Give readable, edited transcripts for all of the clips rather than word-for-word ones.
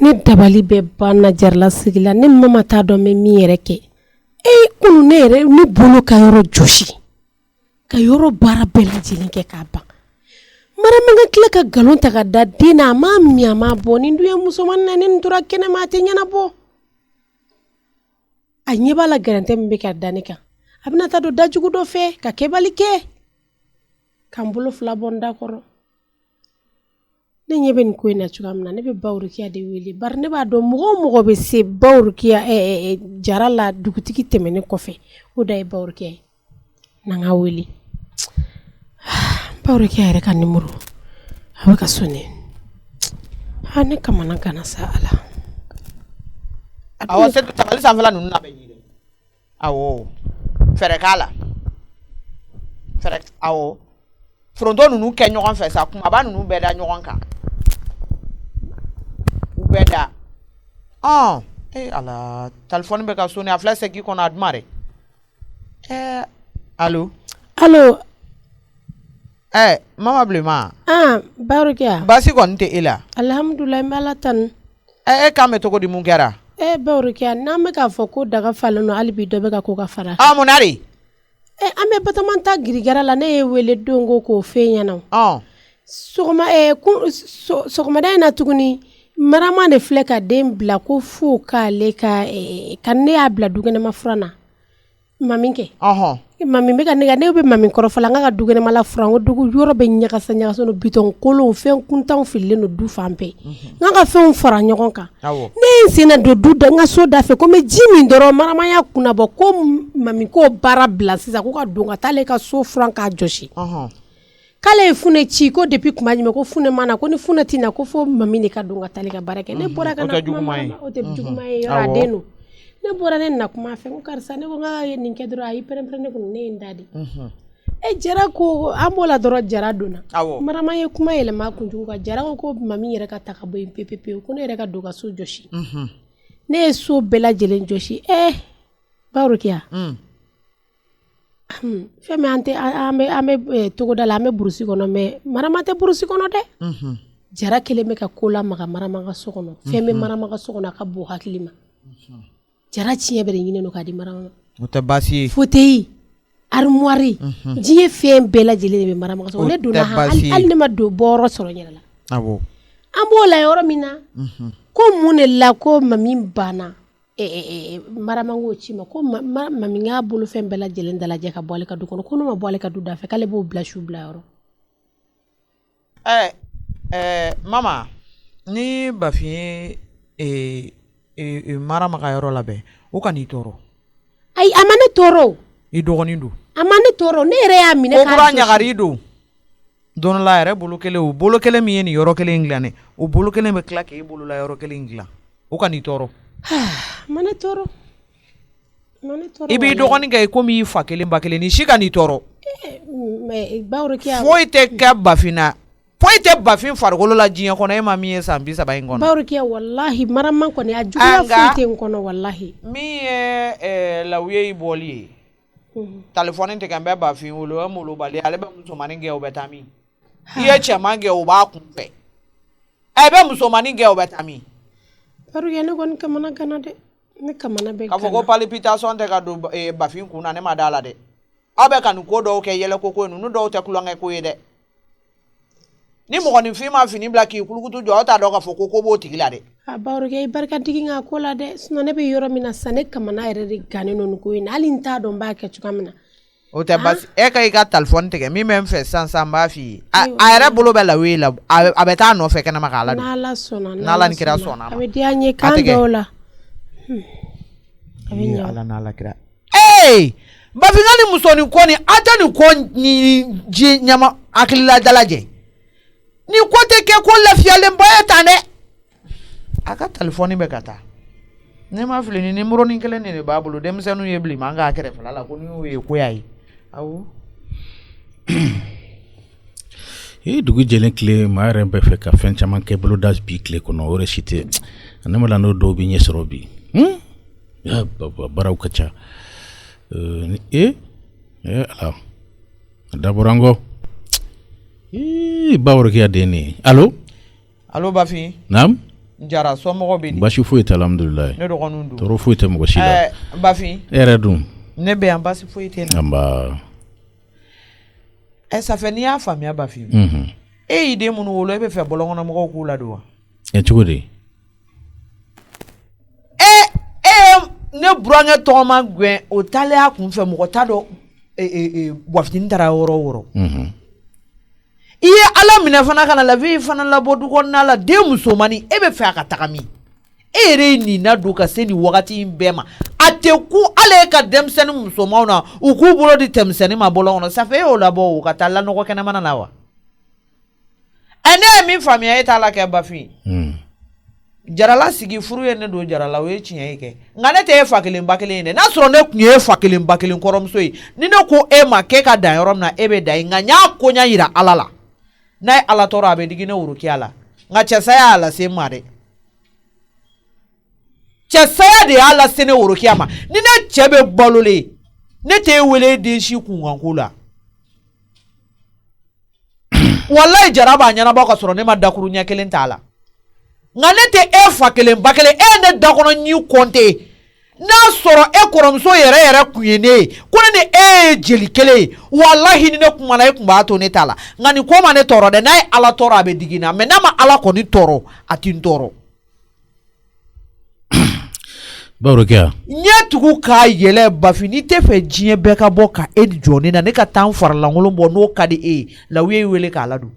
ne dabali bɛ banna jarala sigi la ne mama t'a dɔn mɛ min yɛrɛ kɛ kunu ne yɛrɛ ne bolo ka yɔrɔ jɔsi ka yɔrɔ baara bɛɛ lajɛlen kɛ k'a ban Maramanga tila ka galon ta ka da den na a m'a mi a m'a bɔ nin dun ye musomanin na ne nin tora kɛnɛma a tɛ ɲɛnabɔ a ɲɛ b'a la garantie min bɛ ka da ne kan a bɛna taa don dajugu dɔ fɛ ka kɛbali kɛ k'an bolo fila bɔ n da kɔrɔ ne ɲɛ bɛ nin ko in na cogoya min na ne bɛ Bawurikiya de wele bari ne b'a dɔn mɔgɔ o mɔgɔ bɛ se Bawurikiya jara la dugutigi tɛmɛnen kɔfɛ o da ye Bawurikiya ye n'an ka wele Bawurikiya yɛrɛ ka numéro a bɛ ka sonner ne kamana gana sa Ala awɔ c'est tabali sanfɛla ninnu na bɛ ɲini awɔ fɛrɛ k'a la fɛrɛ awɔ foronto ninnu kɛ ɲɔgɔn fɛ sa kumaba ninnu bɛɛ da ɲɔgɔn kan u bɛɛ da Ala téléphone bɛ ka sonner a filɛ seki kɔnɔ a duma dɛ allo mama Blema Bawurikiya basi kɔni tɛ e la alhamdulillah n bɛ Ala tanu kan bɛ cogo di mun kɛra Bawurikiya n'an bɛ k'a fɔ ko daga falen don hali bi dɔ bɛ ka ko ka fara mun na de an bɛ Batɔma ta girigara la ne ye wele don ko k'o f'e ɲɛna sɔgɔmada in na tuguni Marama de filɛ ka den bila ko fo k'ale ka ne y'a bila dukɛnɛma fura na mami kɛ mami bɛ ka ne bɛ mami kɔrɔfɔla n ka dukɛnɛmala fura ko dugu yɔrɔ bɛ ɲagasa no bitɔn kolon fɛn kuntanw fililen no du fan bɛɛ n ka fɛnw fara ɲɔgɔn kan ne n senna don du da n ka so da fɛ ko mɛ ji min dɔrɔn Marama y'a kunnabɔ ko mami ko baara bila sisan ko ka don ka taa ale ka so furan k'a jɔsi k'ale ye funɛ ci ko depuis kuma jumɛn ko funɛ mana ko ni funɛ tina ko fo mami de ka don ka taa ale ka baara kɛ ne bɔra ka na kuma o tɛ juguman ye yɔrɔ a den no ne bɔra ne na kuma fɛ ko karisa ne ko ŋa ye nin kɛ dɔrɔn a yi pɛrɛn ne kun ne ye n da de jara ko an b'o la dɔrɔn jara donna Marama ye kuma yɛlɛma kunjugu kan jara ko mami yɛrɛ ka ta ka bɔ yen pepepewu ko ne yɛrɛ ka don ka so jɔsi ne ye so bɛɛ lajɛlen jɔsi Bawurikiya fɛn min an bɛ togoda la an bɛ burusi kɔnɔ mɛ Marama tɛ burusi kɔnɔ dɛ jara kelen bɛ ka ko lamaga Marama ka so kɔnɔ fɛn bɛ Marama ka so kɔnɔ a ka bon hakili ma jara tiɲɛ bɛ de ɲinɛ no ka di Marama o tɛ baasi ye fauteuil armoire diɲɛ fɛn bɛɛ lajɛlen de bɛ Marama ka so ne donna hali ne ma don bɔyɔrɔ sɔrɔ n yɛrɛ la an b'o la yɔrɔ min na ko mun de la ko mami banna Marama k'o ci ma ko mami k'a bolo fɛn bɛɛ lajɛlen dalajɛ ka bɔ ale ka du kɔnɔ ko ne ma bɔ ale ka du da fɛ k'ale b'o bila su bila yɔrɔ mama ni Bafin ye Marama ka yɔrɔ labɛn o ka n'i tɔɔrɔ ayi a ma ne tɔɔrɔ i dɔgɔnin don a ma ne tɔɔrɔ ne yɛrɛ y'a minɛ k'a kura ɲagari don don la yɛrɛ bolo kelen o bolo kelen min ye nin yɔrɔ kelen dilan dɛ o bolo kelen bɛ tila k'e bolo la yɔrɔ kelen dilan o ka n'i tɔɔrɔ ma ne tɔɔrɔ i b'i dɔgɔnin kɛ komi i fa kelen ba kelen ni si ka n'i tɔɔrɔ Bawurikiya foyi tɛ kɛ Bafin na foyi tɛ Bafin farikolo la diɲɛ kɔnɔ e ma min ye san 30 in kɔnɔ Bawurikiya wallahi Marama kɔni a juguya foyi tɛ n kɔnɔ wallahi min ye lawuye i bɔli ye téléphone tigɛ n bɛ Bafin wolo o molobali ale bɛ musomanin gɛn o bɛ taa min i ye cɛman gɛn o b'a kunfɛ bɛ musomanin gɛn o bɛ taa min Bawurikiya ne kɔni kamana gana dɛ ne kamana bɛ k'a fɔ ko palpitation tɛ ka don Bafin kun na ne ma d'a la dɛ aw bɛ ka nin ko dɔw kɛ yɛlɛ ko ninnu dɔw tɛ kulonkɛ ko ye dɛ ni mɔgɔninfin ma fini bila k'i kulukutu jɔ aw t'a dɔn k'a fɔ ko b'o tigi la dɛ Bawurikiya i barika digi n ka ko la dɛ sinon ne bɛ yɔrɔ min na sisan ne kamana yɛrɛ de gannen don nin ko in na hali n t'a dɔn n b'a kɛ cogoya min na o tɛ basi e ka i ka téléphone tigɛ min bɛ n fɛ sisan n b'a f'i ye a yɛrɛ bolo bɛ lawuye la a bɛ taa nɔfɛ kɛnɛma k'a ladon n'Ala sɔnna n'Ala ni kira sɔnna a bɛ diya n ye kan dɔw la a bɛ ɲa Ala n'Ala kira Bafin ka ni musonin ko nin a tɛ nin ko ni ji ɲama hakilila dalajɛ ni ko tɛ kɛ ko lafiyalenba ye tan dɛ a ka téléphone bɛ ka taa ne ma fili ni numéro ni kelen de b'a bolo denmisɛnninw ye bilen man k'a kɛrɛfɛla la ko ni y'o ye ko y'a ye awɔ dugu jɛlen tile maa yɛrɛ bɛ fɛ ka fɛn caman kɛ boloda bi tile kɔnɔ o yɛrɛ si tɛ ne ma la n'o dɔw bɛ ɲɛ sɔrɔ bi baaraw ka ca ala dabɔra n kɔ Bawurikiya den ne allo Bafin naam Njara somɔgɔ bɛ di. Basi foyi tɛ alhamdulilayi. Ne dɔgɔninw don. Tɔɔrɔ foyi tɛ mɔgɔ si la. Bafin. E yɛrɛ dun. Ne bɛ yan basi foyi tɛ na. Anba. Ça fait n'i y'a faamuya Bafin. E y'i den minnu wolo e bɛ fɛ bɔlɔnkɔnɔmɔgɔw k'u la don wa? Cogo di? Ne burankɛ tɔgɔ ma gɛn o taalen a kun fɛ mɔgɔ t'a dɔn Buwafitini taara yɔrɔ o yɔrɔ. I ye Ala minɛ fana ka na lafiya fana labɔ du kɔnɔna la den musomani e bɛ fɛ a ka taga min? E yɛrɛ ye nin na don ka se nin wagati in bɛɛ ma a tɛ ku ale ka denmisɛnnin musomanw na u k'u bolo di tɛmisɛnnin ma bɔlɔn kɔnɔ ça fait e y'o labɔ o ka taa lanɔgɔ kɛnɛmana la wa? Ne ye min faamuya e t'a la kɛ Bafin. Jarala sigi furu ye ne don jarala o ye tiɲɛ ye kɛ nka ne tɛ e fa kelen ba kelen ye dɛ n'a sɔrɔ ne tun ye fa kelen ba kelen kɔrɔmuso ye ni ne ko e ma k'e ka dan yɔrɔ min na e bɛ dan yen nka n y'a koɲa yira Ala la n'a ye Ala tɔɔrɔ a bɛ digi ne worokiya la nka cɛsaya y'a lase n ma dɛ cɛsaya de y'a lase ne worokiya ma ni ne cɛ bɛ balolen ne tɛ e wele den si kunkanko la walayi jara b'a ɲɛnabɔ ka sɔrɔ ne ma dakuru ɲɛ kelen t'a la. Nka ne tɛ e fa kelen ba kelen e ne dakɔnɔ ɲi kɔnte n'a sɔrɔ e kɔrɔmuso yɛrɛ kun ye ne ye ko ne ni e ye jeli kelen ye walahi ni ne kumana e kun b'a to ne t'a la nka nin ko ma ne tɔɔrɔ dɛ n'a ye Ala tɔɔrɔ a bɛ digi na mais n'a ma Ala kɔni tɔɔrɔ a ti n tɔɔrɔ. Bawrokiya. Ɲɛ tugu k'a yɛlɛ Bafin n'i tɛ fɛ diɲɛ bɛɛ ka bɔ ka e jɔ ne na ne ka taa n faralankolon bɔ n'o ka di e ye Lawu ye wele k'a ladon.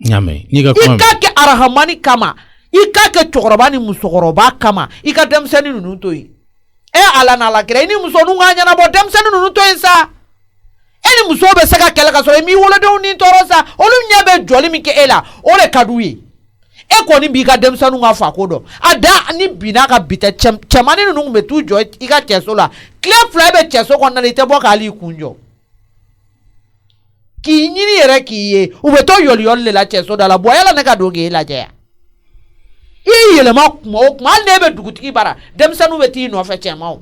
Nyame I ka kɛ arahamani kama i ka kɛ cɛkɔrɔba ni musokɔrɔba kama i ka denmisɛnnin ninnu to yen Ala n'Ala kira i ni muso ninnu ka ɲɛnabɔ denmisɛnnin ninnu to yen sa e ni muso bɛ se ka kɛlɛ ka sɔrɔ i m'i wolodenw ni tɔɔrɔ sa olu ɲɛ bɛ jɔli min kɛ e la o de ka d'u ye e kɔni b'i ka denmisɛnninw ka fako dɔn a da ni binna ka bi tɛ cɛmannin ninnu tun bɛ t'u jɔ i ka cɛso la tile fila e bɛ cɛso kɔnɔna la i tɛ bɔ k'ali kun jɔ k'i ɲini yɛrɛ k'i ye u bɛ to yɔliyɔli de la cɛso da la bɔyala ne ka don k'e lajɛ yan i yɛlɛma kuma o kuma hali n'e bɛ dugutigi bara denmisɛnninw bɛ t'i nɔfɛ cɛmanw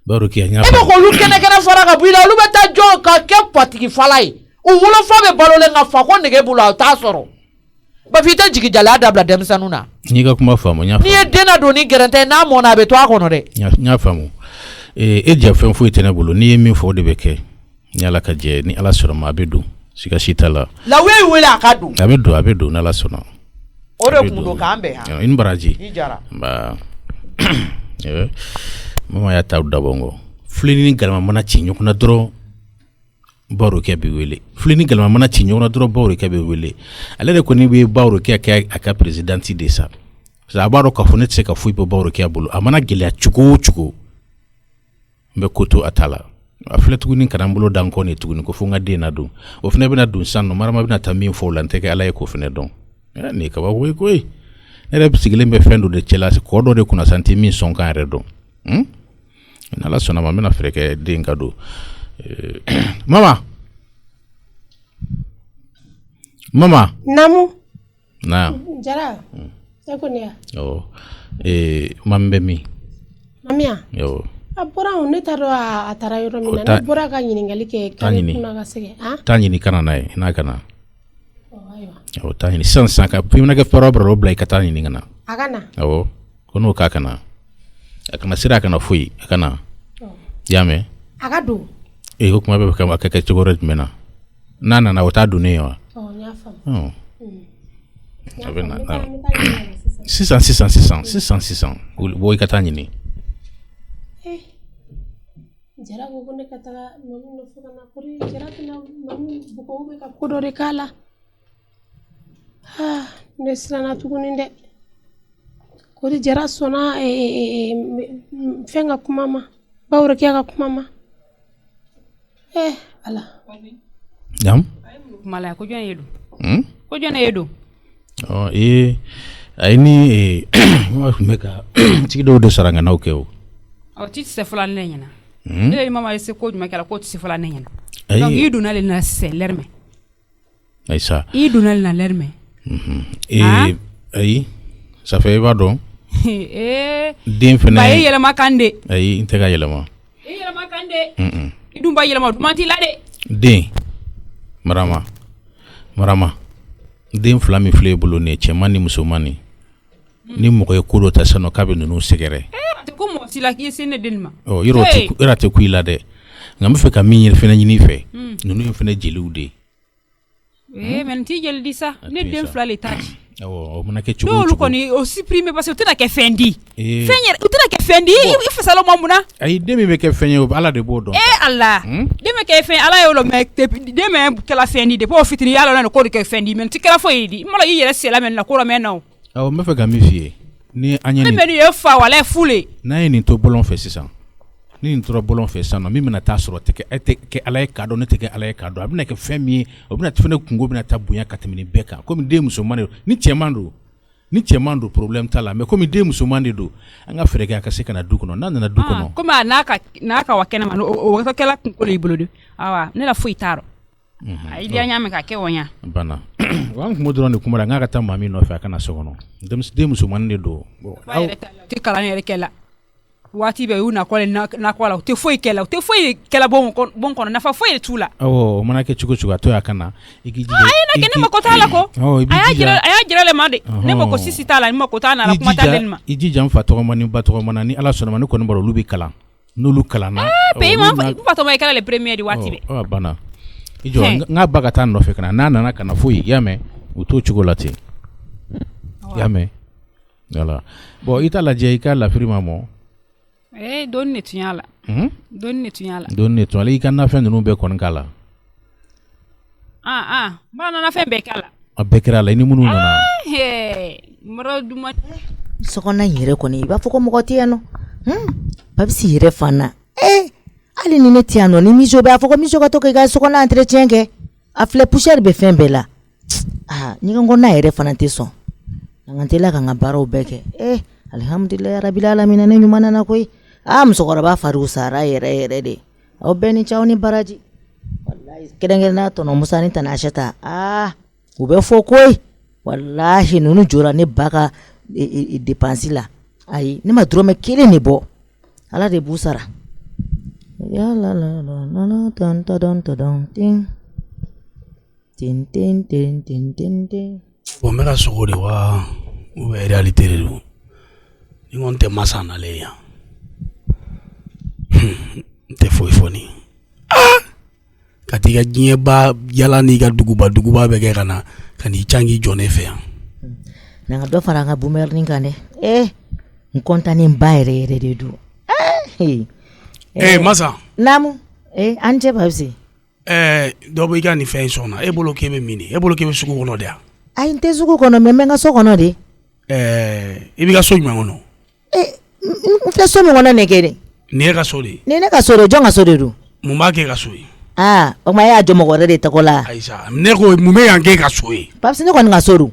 Bawrokiya e bɛ k'olu kɛnɛkɛnɛ fara ka bɔ i la olu bɛ taa jɔ ka kɛ patigi fala ye u wolofa bɛ balolen ka fa ko nege bolo a t'a sɔrɔ Bafin i tɛ jigi jalaya dabila denmisɛnninw na n'i ka kuma faamu n y'a faamu n'i ye den ladon ni gɛrɛntɛ n'a mɔna a bɛ to a kɔnɔ dɛ n y'a faamu e jɛ fɛn foyi tɛ ne bolo n'i ye min fɔ o de bɛ kɛ ni Ala ka jɛ ni Ala sɔnna ma a bɛ don siga si t'a la Lawu ye wele a ka don a bɛ don ni Ala sɔnna o de kun don k'an bɛn i ni baraji i jara ba mama y'a ta dabɔ n kɔ fileni ni galama mana ci ɲɔgɔn na dɔrɔn Bawrokiya bɛ wele fileni ni galama mana ci ɲɔgɔn na dɔrɔn Bawrokiya bɛ wele ale de kɔni bɛ Bawrokiya kɛ a ka présidente de sa parce que a b'a dɔn k'a fɔ ne tɛ se ka foyi bɔ Bawrokiya bolo a mana gɛlɛya cogo o cogo n bɛ ko to a ta la a filɛ tuguni kana n bolo da n kɔ nin tuguni ko fo n ka den na don o fana bɛna don sisan nɔ Marama bɛna taa min fɔ o la n tɛ kɛ Ala ye k'o fana dɔn nin ye kabako ye koyi ne yɛrɛ sigilen bɛ fɛn dɔ de cɛla kɔ dɔ de kunna sa n tɛ min sɔn k'an yɛrɛ dɔn ni Ala sɔnna ma n bɛna fɛɛrɛ kɛ den ka don mama Namu na Jara e ko ne ya mami bɛ min Mamiya a bɔra ne t'a dɔn a taara yɔrɔ min na ne bɔra ka ɲininkali kɛ ka ne kunna ka segin taa ɲini kana n'a ye n'a kana taa ɲini sisan ka i mana kɛ fɛn o fɛn bila i ka taa ɲini ka na a ka na awɔ ko n'o k'a kana a kana sira a kana foyi a kana i y'a mɛn a ka don o kuma bɛ kɛ cogo wɛrɛ jumɛn na n'a nana o t'a don ne ye wa n y'a faamu a bɛ na sisan bɔ i ka taa ɲini Jara ko ne ka taga mamu nɔfɛ ka na kori Jara tɛna mamu bugɔ bɛ ka ko dɔ de k'a la ne siranna tuguni dɛ kori Jara sɔnna fɛn ka kuma ma Bawrokiya ka kuma ma Ala Mala ko jɔn ye don ko jɔn ye don a ye ni ma tun bɛ ka tigidenw de sara ŋanaw kɛ o ti tɛ se fɔlɔ ne ɲɛna ne ye mama ye se ko jumɛn kɛra ko tɛ se fɔlɔ ne ɲɛna donc i donna le na sisan l'heure mɛn ayisa i donna le na l'heure mɛn ayi ça fait i b'a dɔn den fɛnɛ ba ye yɛlɛma kan de ayi n tɛ ka yɛlɛma i yɛlɛma kan de i dun ba yɛlɛma duman t'i la de den Marama den fila min filɛ bolo nin ye cɛman ni musoman ni mɔgɔ ye ko dɔ ta sisan nɔ k'a bɛ ninnu sɛgɛrɛ ko mɔgɔ si la k'i ye se ne den ma yɔrɔ tɛ ku i la dɛ nka n bɛ fɛ ka min fana ɲini i fɛ ninnu ye fana jeliw de ye mɛ n t'i jeli di sa ne den fila le t'a ci o mana kɛ cogo o cogo kɔni o supprimer parce que o tɛna kɛ fɛn di o tɛna kɛ fɛn di i fasala ma mun na ayi den min bɛ kɛ fɛn ye o Ala de b'o dɔn Allah den bɛ kɛ fɛn Ala y'o dɔn mais den mɛ kɛla fɛn di depuis o fitini Ala na ko de kɛ fɛn di mais n tɛ kɛla foyi di mala i yɛrɛ sela mɛ na ko mɛ na o n bɛ fɛ ka min f'i ye ni an ye ne mɛ ye fa wala fule n'a ye nin to bɔlɔn fɛ sisan ni nin tora bɔlɔn fɛ sisan nɔ min bɛna taa sɔrɔ tɛ kɛ Ala ye k'a dɔn ne tɛ kɛ Ala ye k'a dɔn a bɛna kɛ fɛn min ye o bɛna fɛnɛ kungo bɛna taa bonya ka tɛmɛ nin bɛɛ kan komi den musoman de don ni cɛman don problème t'a la mais komi den musoman de don an ka fɛrɛ kɛ a ka se ka na du kɔnɔ n'a nana du kɔnɔ komi a n'a ka wa kɛnɛma o ka kɛla kunkolo y'i bolo de awa ne la foyi t'a rɔ a idea ɲa mɛ ka kɛ wɔnya bana an kun dɔrɔn de kuma la n ka taa maa min nɔfɛ a kana so kɔnɔ den musoman de don tɛ kalan yɛrɛ kɛ la waati bɛ y'u nakɔ la u tɛ foyi kɛla bon kɔnɔ nafa foyi de t'u la o mana kɛ cogo cogo a to a kana i k'i jija a ye na kɛ ne mako t'a la ko a y'a jira le ma de ne mako sisi t'a la ni mako t'a la kuma t'a le ma i jija n fa tɔgɔma ni ba tɔgɔma na ni Ala sɔnna ma ne kɔni b'a dɔn olu bɛ kalan n'olu kalanna pays ma fa tɔgɔma i kɛra le premier de waati bɛ bana i jɔ n ka ba ka taa nɔfɛ kana n'a nana kana foyi i y'a mɛn u t'o cogo la ten i y'a mɛn voilà bon i t'a lajɛ i ka lafiri ma mɔ doni ne tun y'a la i ka nafɛn ninnu bɛɛ kɔni k'a la ba nana fɛn bɛɛ k'a la a bɛɛ kɛra a la i ni minnu nana mɔrɔ duma sokɔnɔ yɛrɛ kɔni i b'a fɔ ko mɔgɔ tɛ yan nɔ Babsi yɛrɛ fana hali ni ne tɛ yan nɔ ni miso b'a fɔ ko miso ka to k'i ka sokɔnɔ entretien kɛ a filɛ poussière bɛ fɛn bɛɛ la ɲɛgɛn kɔnɔna yɛrɛ fana tɛ sɔn an ka teliya ka n ka baaraw bɛɛ kɛ alhamdulilayi rabil alamin ne ɲuman nana koyi musokɔrɔba fariw sara yɛrɛ de aw bɛɛ ni caw ni baraji wallahi kɛrɛnkɛrɛnnenya tɔnɔ Musa ni Tani Ayisata u bɛ fɔ koyi wallahi ninnu jɔra ne ba ka dépense la ayi ne ma dɔrɔmɛ kelen de bɔ Ala de b'u sara ya la la la la tan tan tan tin tin tin tin tin tin tin bon me ka sogo de wa ou bien réalité de don ni on tɛ masa nalen yan n tɛ foyi fɔ ni ka t'i ka diɲɛ ba yala n'i ka duguba bɛ kɛ ka na ka n'i can k'i jɔ ne fɛ yan na ka dɔ fara an ka boomerang kan dɛ n kɔntannen ba yɛrɛ de don masa naamu an cɛ Babsi dɔ bɔ i ka nin fɛn in sɔn na e bolo k'e bɛ min de e bolo k'e bɛ sugu kɔnɔ de yan ayi n tɛ sugu kɔnɔ mais n bɛ n ka so kɔnɔ de i b'i ka so jumɛn kɔnɔ n filɛ so min kɔnɔ ne kɛ de nin ye ka so de nin ne ka so de jɔn ka so de don mun b'a kɛ ka so ye o kuma e y'a jɔ mɔgɔ wɛrɛ de tɔgɔ la ayisa ne ko mun bɛ yan kɛ ka so ye Babsi ne kɔni ka so don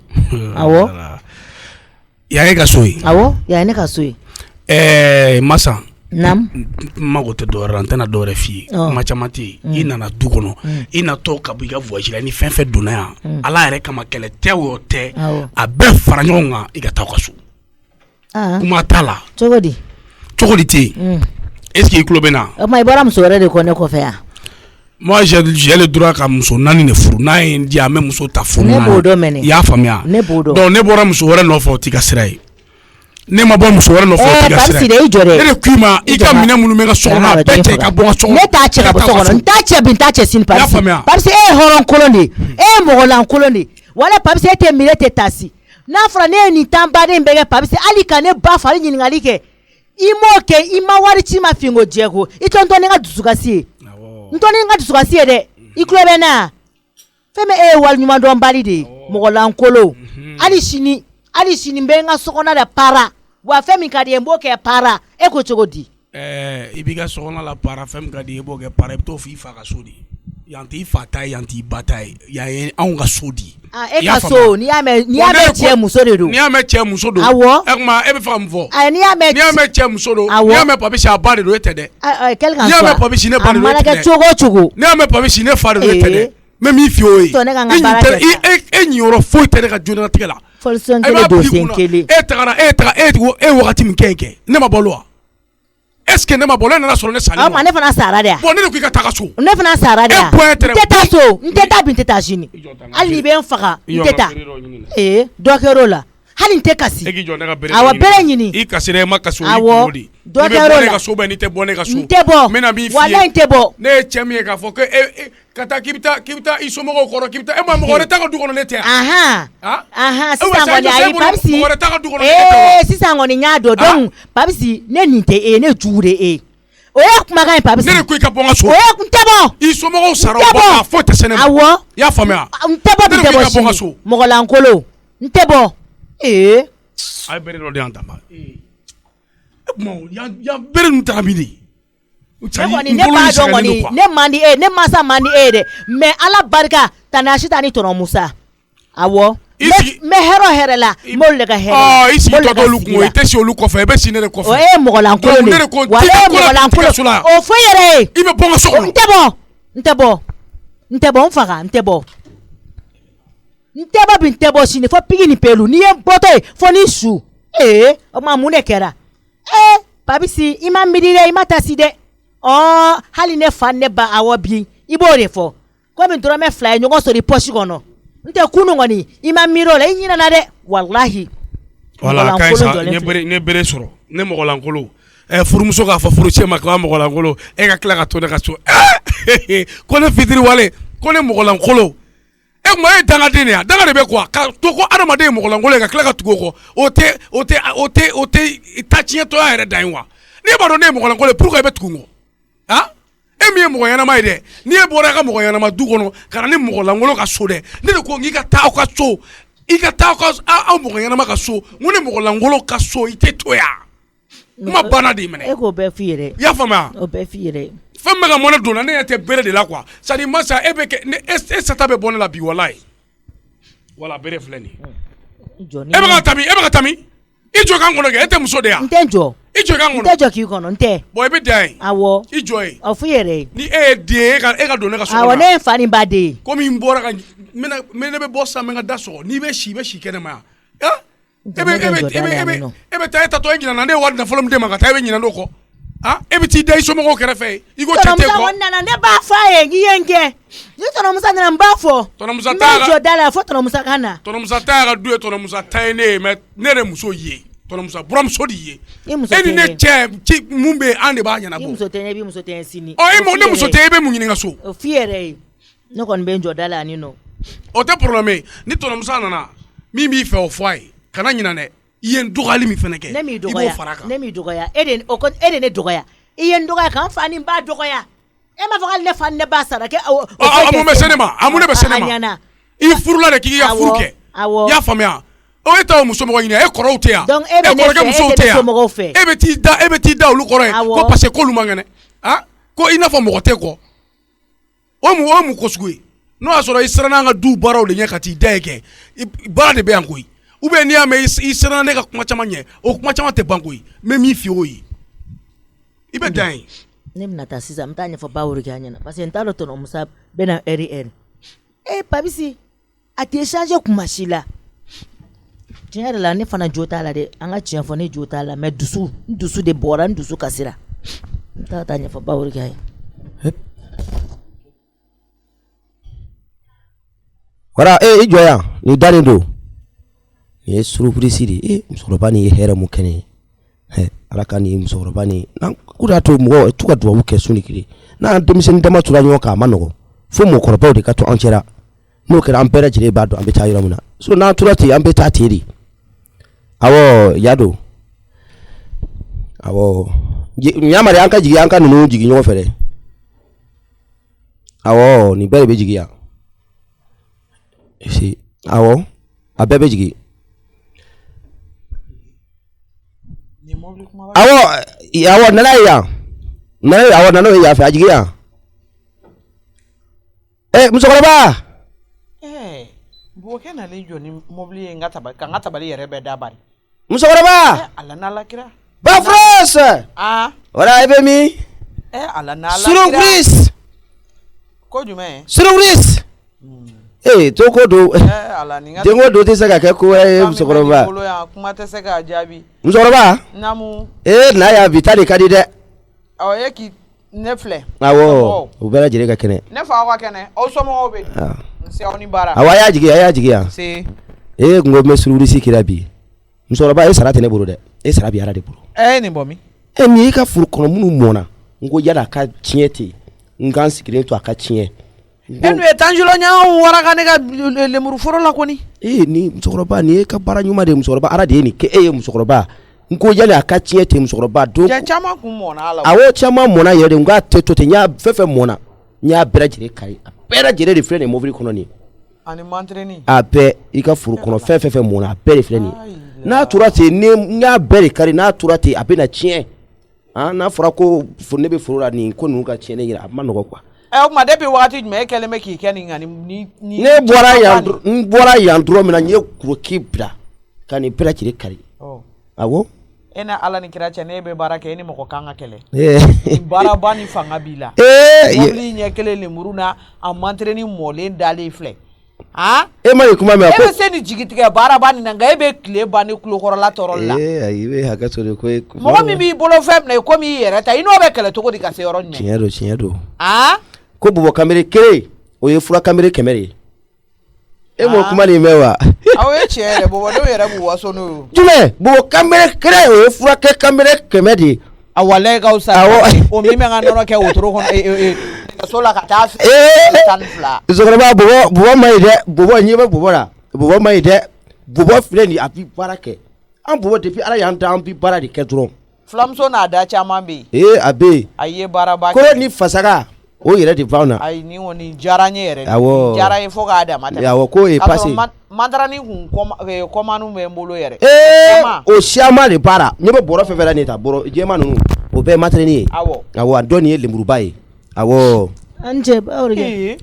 awɔ y'a ye ka so ye awɔ y'a ye ne ka so ye masa Nam mago tɛ dɔwɛrɛ la n tɛna dɔwɛrɛ f'i ye kuma caman tɛ yen i nana du kɔnɔ i natɔ ka bɔ i ka voyage la ni fɛn fɛn donna yan Ala yɛrɛ kama kɛlɛ tɛ o tɛ a bɛɛ fara ɲɔgɔn kan i ka taa ka so kuma t'a la cogo di tɛ yen est-ce que i tulo bɛ na o kuma i bɔra muso wɛrɛ de kɔ ne kɔfɛ yan moi j'ai le droit ka muso 4 de furu n'a ye n di an bɛ muso ta furu ne b'o dɔn mɛnɛ i y'a faamuya ne b'o dɔn donc ne bɔra muso wɛrɛ nɔfɛ o t'i ka sira ye ne ma bɔ muso wɛrɛ nɔfɛ o t'i ka sira ye Babsi de i jɔ dɛ ne de k'i ma i ka minɛ minnu bɛ ka so kɔnɔ a bɛɛ cɛ i ka bɔ ka so kɔnɔ ne t'a cɛ ka bɔ so kɔnɔ n t'a cɛ bi n t'a cɛ sini i y'a faamuya Babsi e ye hɔrɔn kolon de e ye mɔgɔlankolon de wala Babsi e tɛ miiri e tɛ taasi n'a fɔra ne ye nin tan baden bɛɛ kɛ Babsi hali ka ne ba fari ɲininkali kɛ i m'o kɛ i ma wari ci ma finko jɛko i tɔ n tɔ ni n ka dusukasi ye n tɔ ni n ka dusukasi ye dɛ i tulo bɛ na fɛn bɛ e ye waliɲuman dɔn bali de ye mɔgɔlankolon hali sini n bɛ n ka so kɔnɔ de para wa fɛn min ka di ye n b'o kɛ para e ko cogo di i b'i ka so kɔnɔ la para fɛn min ka di ye i b'o kɛ para i bɛ t'o fɔ i fa ka so de yan t'i fa ta ye yan t'i ba ta ye yan ye anw ka so di e ka so n'i y'a mɛn cɛ muso de don n'i y'a mɛn cɛ muso don awɔ e kuma e bɛ fɛ ka mun fɔ n'i y'a mɛn cɛ muso don n'i y'a mɛn Babsi a ba de don e tɛ dɛ n'i y'a mɛn Babsi ne ba de don e tɛ dɛ cogo cogo n'i y'a mɛn Babsi ne fa de don e tɛ dɛ mɛ min f'i y'o ye e ɲiyɔrɔ foyi tɛ ne ka diɲɛlatigɛ la fɔlisɔn kelen don sen kelen e tagara e wagati min kɛ ne ma balo wa est-ce que ne ma bolé na solo ne sali ma ne fana sara de bon ne ko ka taka so ne fana sara de teta so nteta bin teta shini ali be mfaga nteta dokero la hali nte kasi awa bere nyini I kasire ma kaso ni kodi dokero la kaso ba ni te bone kaso ntebo mena bi fi wala ntebo ne chemi ka fo ke kata kibita isomo ko koro kibita ma mo gore ta ko du kono ne te aha sisa ngoni ai babsi sisa ngoni nyado don babsi ne ninte ne jure oya kuma kan babsi ne ko ka bonga so oya ntebo isomo ko saro ko fo te sene awo ya famia ntebo so mogolankolo ntebo ay bere do de antama mo ya bere ntabidi ne mandi ne masa mandi de mais ala barika tanashita ni tono musa awo me hero herela mo le ga hero isi to do lu ko ite si olu ko fe be si ne ko fe mogolankolo ne wala mogolankolo o fo yere ibe bonga so ntebo mfaga ntebo bintebo sini fo pigi ni pelu ni boto fo ni su o ma mune kera babisi ima midire ima taside hali ne fa ne ba awobi ibo re fo ko mi dro me fly nyongo so ri poshi kono nte kunu ngoni ima miro le nyina na de wallahi wala kaisa ne bere soro ne mogolankolo furumuso ka fa furu chema ka mogolankolo ka kla ka to de ka so ko ne fitiri wale ko ne mogolankolo ma danga denia danga de be kwa ka to ko aramade mogolankolo ka kla ka tugo ko ote tachie to ya dainwa ni ba do ne mogolankolo pour ko be tugo emi mo yana mai de ni e bora ka mo yana ma du kono kana ni mo langolo ka so de ni ko ngi ka ta ka so a mo yana ma ka so ngone mo langolo ka so ite toya ma bana de mene ko be fiere ya fama o be fiere fama ga mona dona ne te bere de la kwa sadi masa ebe ke est sata be bonne la bi wallahi wala bere fleni ebe ka tami ijo kan kono ge ete muso de ya ntenjo ijo kan kono ntejo ki kono nte boy be dai awo ijo o fiere ni de ka dona ka so awo ne fani bade komi mbora ka mena be bossa menga daso ni be shi kene ma ebe ta to engina na ne wadna folom de maka ta be nyina ndoko ebe ti dai so mo ko kerefe igo chete ko na ne ba fa yenge ni tono musa na mbafo tono musa ta jo dala fo tono musa kana tono musa ta ga due tono musa ta ne me ne muso ye tono musa brom so di ye eni ne che ti mumbe ande ba nyana bo muso tene sini ne muso te ebe mu nyina so o fiere no kon be jo dala ni no o te problème ni tono musa na mi fe o foi kana nyina ne yen dogali mi feneke ibo faraka ne mi dogoya eden ne dogoya yen dogoya kan fani ba dogoya ma fakal ne fan ne ba sara ke amu ne be senema I furula de ki ya furuke ya famia o eta o muso mo nyina e koro utea e koro ke muso utea e beti da olu koro ko parce ko lu mangane ko ina fo mo te ko o mu ko sugui no asoro israna nga du baraw de nyakati deke bara de be ankoi ube ni ame israna ne ka kuma chama nye o kuma chama te bankoi me mi fi oyi ibe dai nem nata sisa mtanya fo bawuri kanyana parce ntalo tono musa bena eri pabisi ati changer kumashila tiɲɛ la ne fana jo t'a la dɛ an ka tiɲɛ fɔ ne jo t'a la mais dusu de bɔra n dusu kasira n t'a taa ɲɛfɔ bawuri kɛ a ye wara i jɔ yan ni dalen don nin ye surupirisi de musokɔrɔba nin ye hɛrɛ mun kɛ ne ye ala ka nin musokɔrɔba nin n'an ko y'a to mɔgɔ tu ka dubabu kɛ su ni tile n'an denmisɛnnin dama tora ɲɔgɔn kan a ma nɔgɔn fo mɔgɔkɔrɔbaw de ka to an cɛla n'o kɛra an bɛɛ lajɛlen b'a dɔn an bɛ taa yɔrɔ min na so n'an tora ten an bɛ taa ten de awɔ yado awɔ ɲamari an ka jigi an ka ninnu jigi ɲɔgɔn fɛ dɛ awɔ nin bɛɛ de bɛ jigi yan awɔ a bɛɛ bɛ jigi awɔ nana ye yan nana ye yan fɛ a jigi yan musokɔrɔba Bukan nali joni mobili nga tabali yɛrɛ bɛ dabari. Musokɔrɔba. Ala n'ala kira. Ba France. Wala e bɛ min? Ala n'ala kira. Surprise. Ko jumɛn? Surprise. To ko do. Ala ni nga. Dengo do tɛ se ka kɛ ko ye musokɔrɔba. Kuma tɛ se ka jaabi. Musokɔrɔba. Namu. Na ya vita de ka di dɛ. awo ye ki ne filɛ awɔ u bɛɛ lajɛlen ka kɛnɛ ne fa ka kɛnɛ aw somɔgɔw bɛ nse aw ni baara awɔ a y'a jigi yan se kun ko n bɛ surulisi kira bi musokɔrɔba e sara tɛ ne bolo dɛ e sara bi Ala de bolo nin bɔ min nin y'i ka furu kɔnɔ minnu mɔna n ko yala a ka tiɲɛ ten n k'an sigilen to a ka tiɲɛ dun ye Tanjilo ɲa waraka ne ka lemuru foro la kɔni ni musokɔrɔba nin ye ka baara ɲuman de ye musokɔrɔba Ala de ye nin kɛ e ye musokɔrɔba n ko yala a ka tiɲɛ ten musokɔrɔba don caman kun mɔna ala awɔ caman mɔna yɛrɛ de n k'a tɛ to ten n y'a fɛn fɛn mɔna n y'a bɛɛ lajɛlen kari a bɛɛ lajɛlen de filɛ nin mobili kɔnɔ nin ani m'entraîner a bɛɛ i ka furu kɔnɔ fɛn fɛn mɔna a bɛɛ de filɛ nin n'a tora ten n y'a bɛɛ de kari n'a tora ten a bɛ na tiɲɛ n'a fɔra ko ne bɛ foro la nin ko ninnu ka tiɲɛ ne ɲɛna a ma nɔgɔ quoi o kuma depuis wagati jumɛn e kɛlen bɛ k'i kɛ nin nka ni ne bɔra yan dɔrɔn min na n ye kuroki bila ka nin bɛɛ lajɛlen kari awɔ e na ala ni kira cɛ ne bɛ baara kɛ e ni mɔgɔ kan ka kɛlɛ baaraba ni fanga b'i la mobili ɲɛ kelen lemuru na a m'entraîner mɔlen dalen filɛ e ma ye kuma mɛn e bɛ se ni jigitigɛ baaraba nin na nka e bɛ tile ban ni kulokɔrɔla tɔɔrɔli la ayi i bɛ hakɛ to de ko mɔgɔ min b'i bolo fɛn minɛ komi i yɛrɛ ta i n'o bɛ kɛlɛ cogo di ka se yɔrɔ jumɛn tiɲɛ don ko bɔbɔ kanbere kelen o ye fura kanbere 100 de ye e m'o kuma nin mɛn wa aw ye tiɲɛ yɛrɛ bɔbɔdenw yɛrɛ b'u waso n'o ye jumɛn bɔbɔ kanbere kelen o ye fura kɛ kanbere 100 de ye a walayi ka fisa o min bɛ ka nɔnɔ kɛ wotoro kɔnɔ so la ka taa tan fila musokɔrɔba bɔbɔ ma ɲi dɛ bɔbɔ ɲɛ bɛ bɔbɔ la bɔbɔ ma ɲi dɛ bɔbɔ filɛ nin a bi baara kɛ an bɔbɔ depuis Ala y'an da an bi baara de kɛ dɔrɔn filamuso n'a da caman bɛ yen a bɛ yen a ye baaraba ko ni fasaga o yɛrɛ de b'anw na ayi ni kɔni diyara n ye yɛrɛ awɔ diyara ye fo k'a dama tɛmɛ awɔ ko ye passé mantarani kun kɔmanu bɛ n bolo yɛrɛ o siama de baara ne bɛ bɔrɔ fɛn fɛn la nin ta bɔrɔ jɛman ninnu o bɛɛ ye matɛrɛni ye awɔ a dɔ nin ye lemuruba ye awɔ an cɛ bawri kɛ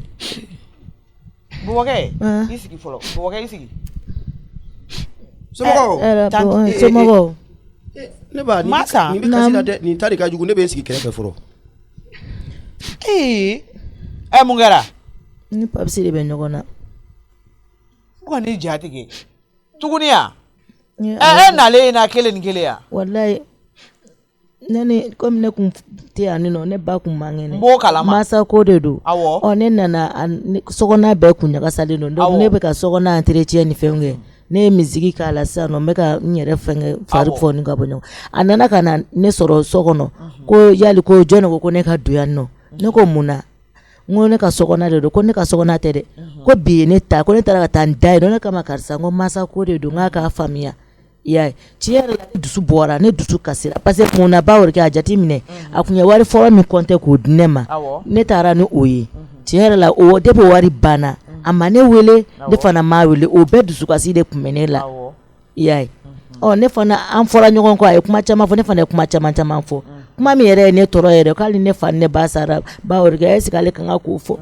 bubakɛ i sigi fɔlɔ bubakɛ i sigi somɔgɔw ne b'a nin bɛ kasi la dɛ nin ta de ka jugu ne bɛ n sigi kɛrɛfɛ fɔlɔ mun kɛra ni papisi de bɛ ɲɔgɔn na ko ka n'i jatigɛ tuguni ya e nalen na kelen ni kelen ya walayi ne komi ne kun tɛ yan nɔ ne ba kun man kɛnɛ b'o kalama masa ko de don awɔ ne nana sokɔnɔna bɛɛ kun ɲagasalen don donc ne bɛ ka sokɔnɔna entretien ni fɛnw kɛ ne ye misiki k'a la sisan nɔ n bɛ ka n yɛrɛ fɛngɛ fari fɔ ni ka bɔ ɲɔgɔn a nana ka na ne sɔrɔ so kɔnɔ ko yali ko jɔn ko ne ka don yan nɔ ne ko mun na n ko ne ka sokɔnɔna de don ko ne ka sokɔnɔna tɛ dɛ ko bi ye ne ta ko ne taara ka taa n da yen ne kama karisa n ko masa ko de don n k'a k'a faamuya ya tiɲɛ yɛrɛ la ne dusu bɔra ne dusu kasira parce que mun na ba o de kɛ a jate minɛ a kun ye wari fɔlɔ min compter k'o di ne ma ne taara ni o ye tiɲɛ yɛrɛ la o depuis wari banna a ma ne wele ne fana m'a wele o bɛɛ dusukasi de kun bɛ ne la ya ne fana an fɔra ɲɔgɔn kɔ a ye kuma caman fɔ ne fana ye kuma caman fɔ kuma min yɛrɛ ye ne tɔɔrɔ yɛrɛ k'ale ne fa ne ba sara ba o de kɛ est-ce que ale kan ka k'o fɔ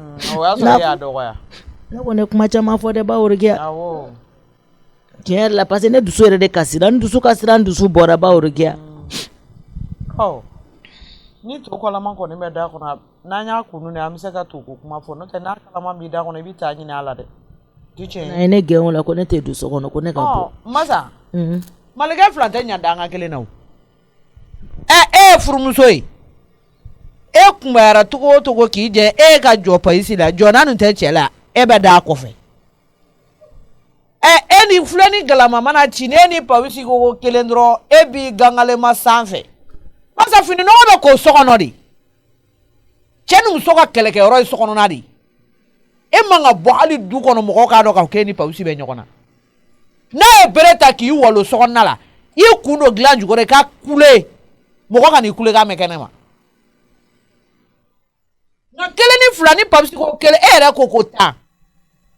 ne ko ne kuma caman fɔ dɛ ba o de kɛ tiɲɛ yɛrɛ la parce que ne dusu yɛrɛ de kasira n dusu kasira n dusu bɔra ba o de kɛ ni to kɔlama kɔni bɛ da kɔnɔ n'an y'a kunu ne an bɛ se ka to ko kuma fɔ n'o tɛ n'a kalama b'i da kɔnɔ i bɛ taa ɲini ala dɛ ti tiɲɛ n'a ye ne gɛn o la ko ne tɛ don so kɔnɔ ko ne ka bɔ masa malikɛ fila tɛ ɲa danga kelen na o e ye furumuso ye e kunbayara togo o togo k'i jɛ e ka jɔ payisi la jɔna nin tɛ cɛ la e bɛ da kɔfɛ e ni filɛ ni galama mana ci ne ni payisi ko kelen dɔrɔn e b'i gangalema sanfɛ masa fini nɔgɔ bɛ k'o sokɔnɔ de cɛ ni muso ka kɛlɛkɛyɔrɔ ye sokɔnɔna de e man ka bɔ hali du kɔnɔ mɔgɔw k'a dɔn k'a fɔ k'e ni pawusi bɛ ɲɔgɔn na n'a ye bere ta k'i walo sokɔnɔna la i kun dɔ dilan jukɔrɔ i ka kule mɔgɔ ka n'i kule k'a mɛn kɛnɛ ma nka kelen ni fila ni pawusi ko kelen e yɛrɛ ko tan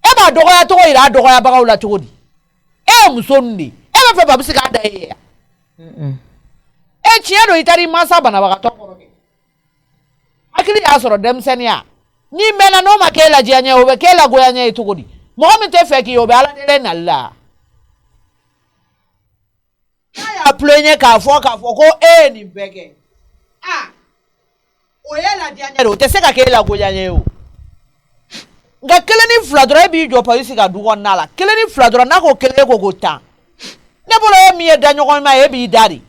e b'a dɔgɔya cogo yira a dɔgɔyabagaw la cogo di e ye muso nin de e b'a fɛ pawusi k'a da e ye yan tiɲɛ don i taara i mansa banabagatɔ kɔrɔ kɛ hakili y'a sɔrɔ denmisɛnniya n'i mɛnna n'o ma k'e ladiya ɲɛ o bɛ k'e lagoya ɲɛ ye cogo di mɔgɔ min tɛ fɛ k'i ye o bɛ ala deli nali la n'a y'a tulon k'a fɔ ko e ye nin bɛɛ kɛ o ye ladiya ɲɛ de o tɛ se ka k'e lagoya ɲɛ ye o nka kelen ni fila dɔrɔn e b'i jɔ payisi ka du kɔnɔna la kelen ni fila dɔrɔn n'a ko kelen e ko tan ne bolo e min ye da ɲɔgɔn ma e b'i da de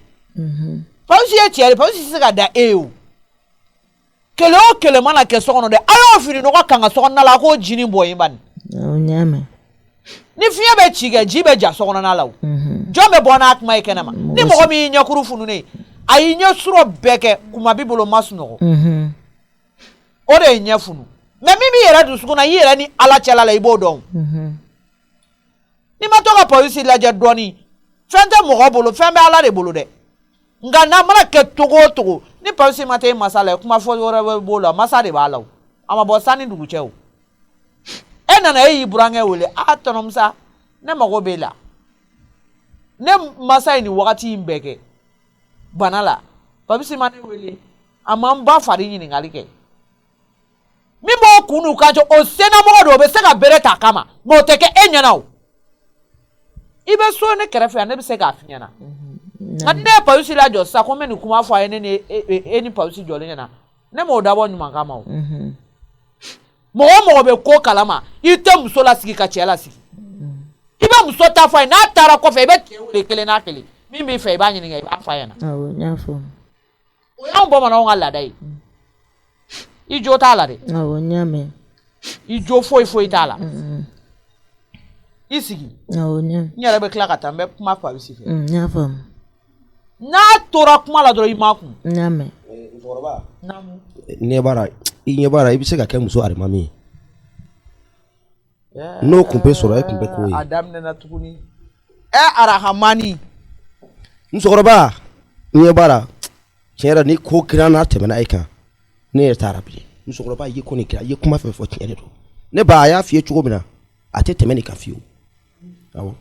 pawusi ye cɛ de pawusi tɛ se ka da e o kele o kele mana kɛ so kɔnɔ dɛ ayo fini nɔgɔ kan ka so kɔnɔ la ko jini bɔ yin bani nyame ni fiye bɛ ci kɛ ji bɛ ja so kɔnɔ la o jɔn bɛ bɔ n'a kuma ye kɛnɛ ma ni mɔgɔ min ɲɛkuru fununen a y'i ɲɛ suro bɛɛ kɛ kuma bi bolo ma sunɔgɔ o de ye ɲɛ funu mais min b'i yɛrɛ dusukun na i yɛrɛ ni ala cɛla la i b'o dɔn ni ma to ka police lajɛ dɔɔni fɛn tɛ mɔgɔ bolo fɛn bɛ ala de bolo dɛ nka n'a mana kɛ togo o togo ni police ma taa i masa la kuma fɔ wɛrɛ b'o la masa de b'a la o a ma bɔ sanni dugu cɛ o e nana e y'i burankɛ wele a tɔnɔmusa ne mago b'e la ne masa ye nin wagati in bɛɛ kɛ bana la police ma ne wele a ma n ba fari ɲininkali kɛ min b'o kun n'u kan cɛ o sennamɔgɔ don o bɛ se ka bere ta kama mais o tɛ kɛ e ɲɛna o i bɛ so ne kɛrɛfɛ yan ne bɛ se k'a f'i ɲɛna nka ni ne ye police lajɔ sisan ko n bɛ nin kuma fɔ a ye ne ni e ni police jɔlen ɲɛna ne m'o dabɔ ɲuman kama o mɔgɔ o mɔgɔ bɛ ko kalama i tɛ muso lasigi ka cɛ lasigi i bɛ muso ta fɔ a ye n'a taara kɔfɛ i bɛ cɛ wele kelen n'a kelen min b'i fɛ i b'a ɲininka i b'a fɔ a ɲɛna o y'anw bamananw ka laada ye i jo t'a la dɛ i jo foyi t'a la i sigi n yɛrɛ bɛ tila ka taa n bɛ kuma police fɛ n'a tora kuma la dɔrɔn i m'a kun ɲɛ b'a la i bɛ se ka kɛ muso arimami ye n'o kun bɛ sɔrɔ e kun bɛ k'o ye a daminɛna tuguni arahamani musokɔrɔba ɲɛ b'a la tiɲɛ yɛrɛ ni ko kira n'a tɛmɛna e kan ne yɛrɛ taara bilen musokɔrɔba i ye ko nin kira i ye kuma fɛn fɔ tiɲɛ de don ne ba a y'a f'i ye cogo min na a tɛ tɛmɛ nin kan fiyewu awɔ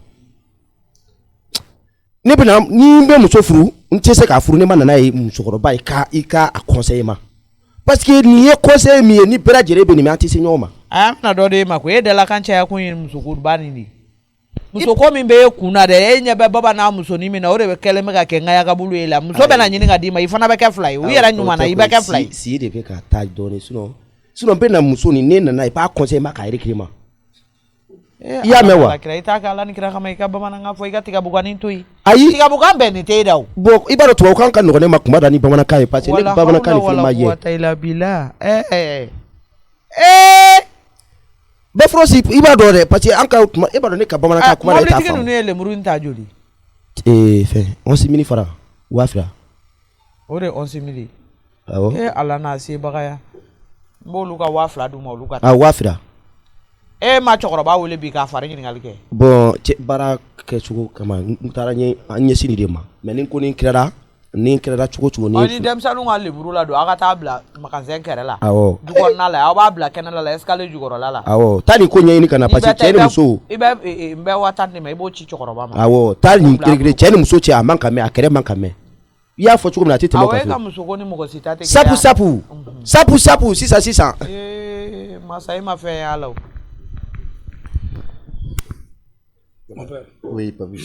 ne bɛna ni bɛ muso furu n tɛ se k'a furu ne ma nana ye musokɔrɔba ye i ka a conseiller ma parce que nin ye conseil min ye ni bɛɛ lajɛlen bɛ nin mɛ an tɛ se ɲɔgɔn ma a bɛna dɔ de ma ko e dalakan caya kun ye musokɔrɔba nin de muso ko min bɛ e kun na dɛ e ɲɛ bɛ baba n'a musonin min na o de bɛ kɛlen bɛ ka kɛ ŋayagabulu ye la muso bɛna ɲini ka d'i ma i fana bɛ kɛ fila ye u yɛrɛ ɲuman na i bɛ kɛ fila ye si de bɛ ka taa dɔɔnin sinon n bɛ na muso nin ne nana i b'a conseiller ma k'a récréer ma i y'a mɛn wa i t'a kɛ ala ni kira kama i ka bamanankan fɔ i ka tigabuganin to yen ayi tigabugan bɛn nin tɛ e da o bon i b'a dɔn tubabukan ka nɔgɔn ne ma kuma da ni bamanankan ye parce que ne bamanankan ni fɛn ma ye bɛɛ fɔlɔ si i b'a dɔn dɛ parce que an ka kuma e b'a dɔn ne ka bamanankan kuma de t'a faamu mobilitigi ninnu ye lemuru in ta joli fɛn 11 000 fara 1000 o de 11 000 awɔ ala n'a sebaga ya n b'olu ka 2000 d'u ma olu ka 1000 e ma cɛkɔrɔba wele bi k'a fari ɲininkali kɛ bon baara kɛcogo kama n taara an ɲɛsin nin de ma mais ni ko nin kɛra cogo cogo ni denmisɛnninw ka lemuru la don aw ka taa bila magasin kɛrɛ la awɔ du kɔnɔna la aw b'a bila kɛnɛ la escalier jukɔrɔla la awɔ taa nin ko ɲɛɲini ka na parce que cɛ ni muso i bɛ n bɛ 1000 di ma i b'o ci cɛkɔrɔba ma awɔ taa nin kirikiri cɛ ni muso cɛ a man kan mɛn a kɛrɛ man kan mɛn i y'a fɔ cogo min na a tɛ tɛmɛ o kan awɔ e ka muso ko ni mɔgɔ si ta tɛ sapu sisan masa e ma fɛn y'a la o Oui, Papi.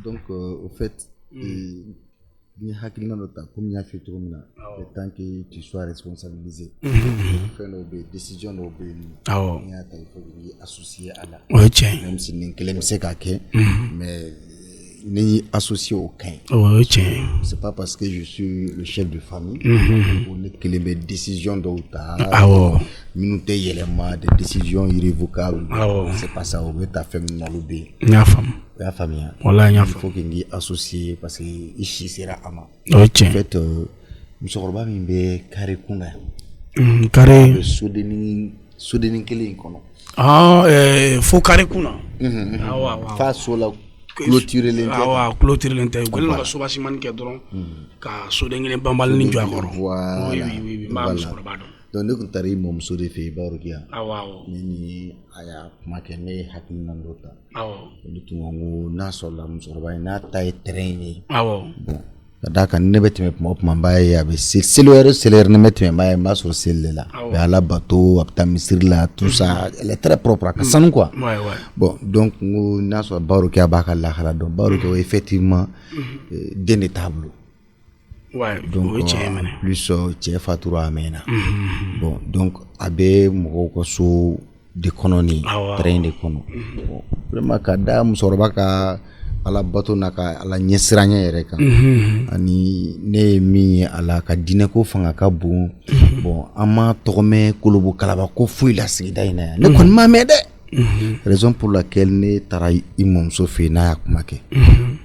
Donc, au fait, ni hakilina dɔ ta comme n y'a f'i ye cogo min na le temps que tu sois responsabilisé fɛn dɔw bɛ yen décision dɔw bɛ yen n'i y'a ta il faut que i associé à la o ye tiɲɛ ye même si nin kelen bɛ se k'a kɛ mais n'i y'i associé o ka ɲi o ye tiɲɛ ye c'est pas parce que je suis le chef de famille ou ne kelen bɛ décision dɔw ta minnu tɛ yɛlɛma des décisions irrévocables c'est pas ça o bɛ ta fɛn min na olu bɛ yen n y'a faamu o y'a faamuya wala n y'a faamu il faut que n k'i associé parce que i si sera a ma o ye tiɲɛ en fait musokɔrɔba min bɛ carré kun na yan carré sodenin kelen in kɔnɔ fo carré kun na fa so la clôturelen tɛ awɔ clôturelen tɛ u kɛlen ka sobasimani kɛ dɔrɔn ka soden kelen banbalinin jɔ a kɔrɔ voilà n b'a musokɔrɔba dɔn donc ne kun taara i mɔmuso de fɛ yen Baroki yan awɔ ne ni a y'a kuma kɛ ne ye hakilina dɔ ta awɔ olu tun ko ko n'a sɔrɔla musokɔrɔba in n'a ta ye terrain ye awɔ bon ka d'a kan ne bɛ tɛmɛ tuma o tuma n b'a ye a bɛ seli wɛrɛ ne bɛ tɛmɛ n b'a ye n b'a sɔrɔ seli de la a bɛ ala bato a bɛ taa misiri la tout ça elle est très propre a ka sanu quoi bon donc n ko n'a sɔrɔ Baroki a b'a ka lahala dɔn Baroki effectivement den de t'a bolo donc plus cɛ fatura a mɛnna bon donc a bɛ mɔgɔw ka so de kɔnɔ nin terrain de kɔnɔ bon vraiment ka da musokɔrɔba ka ala bato n'a ka ala ɲɛsiranya yɛrɛ kan ani ne ye min ye ala ka diinɛ ko fanga ka bon bon an ma tɔgɔmɛ kolobo kalaba ko foyi la sigida in na yan ne kɔni m'a mɛn dɛ raison pour laquelle ne taara i mɔmuso fɛ yen n'a y'a kuma kɛ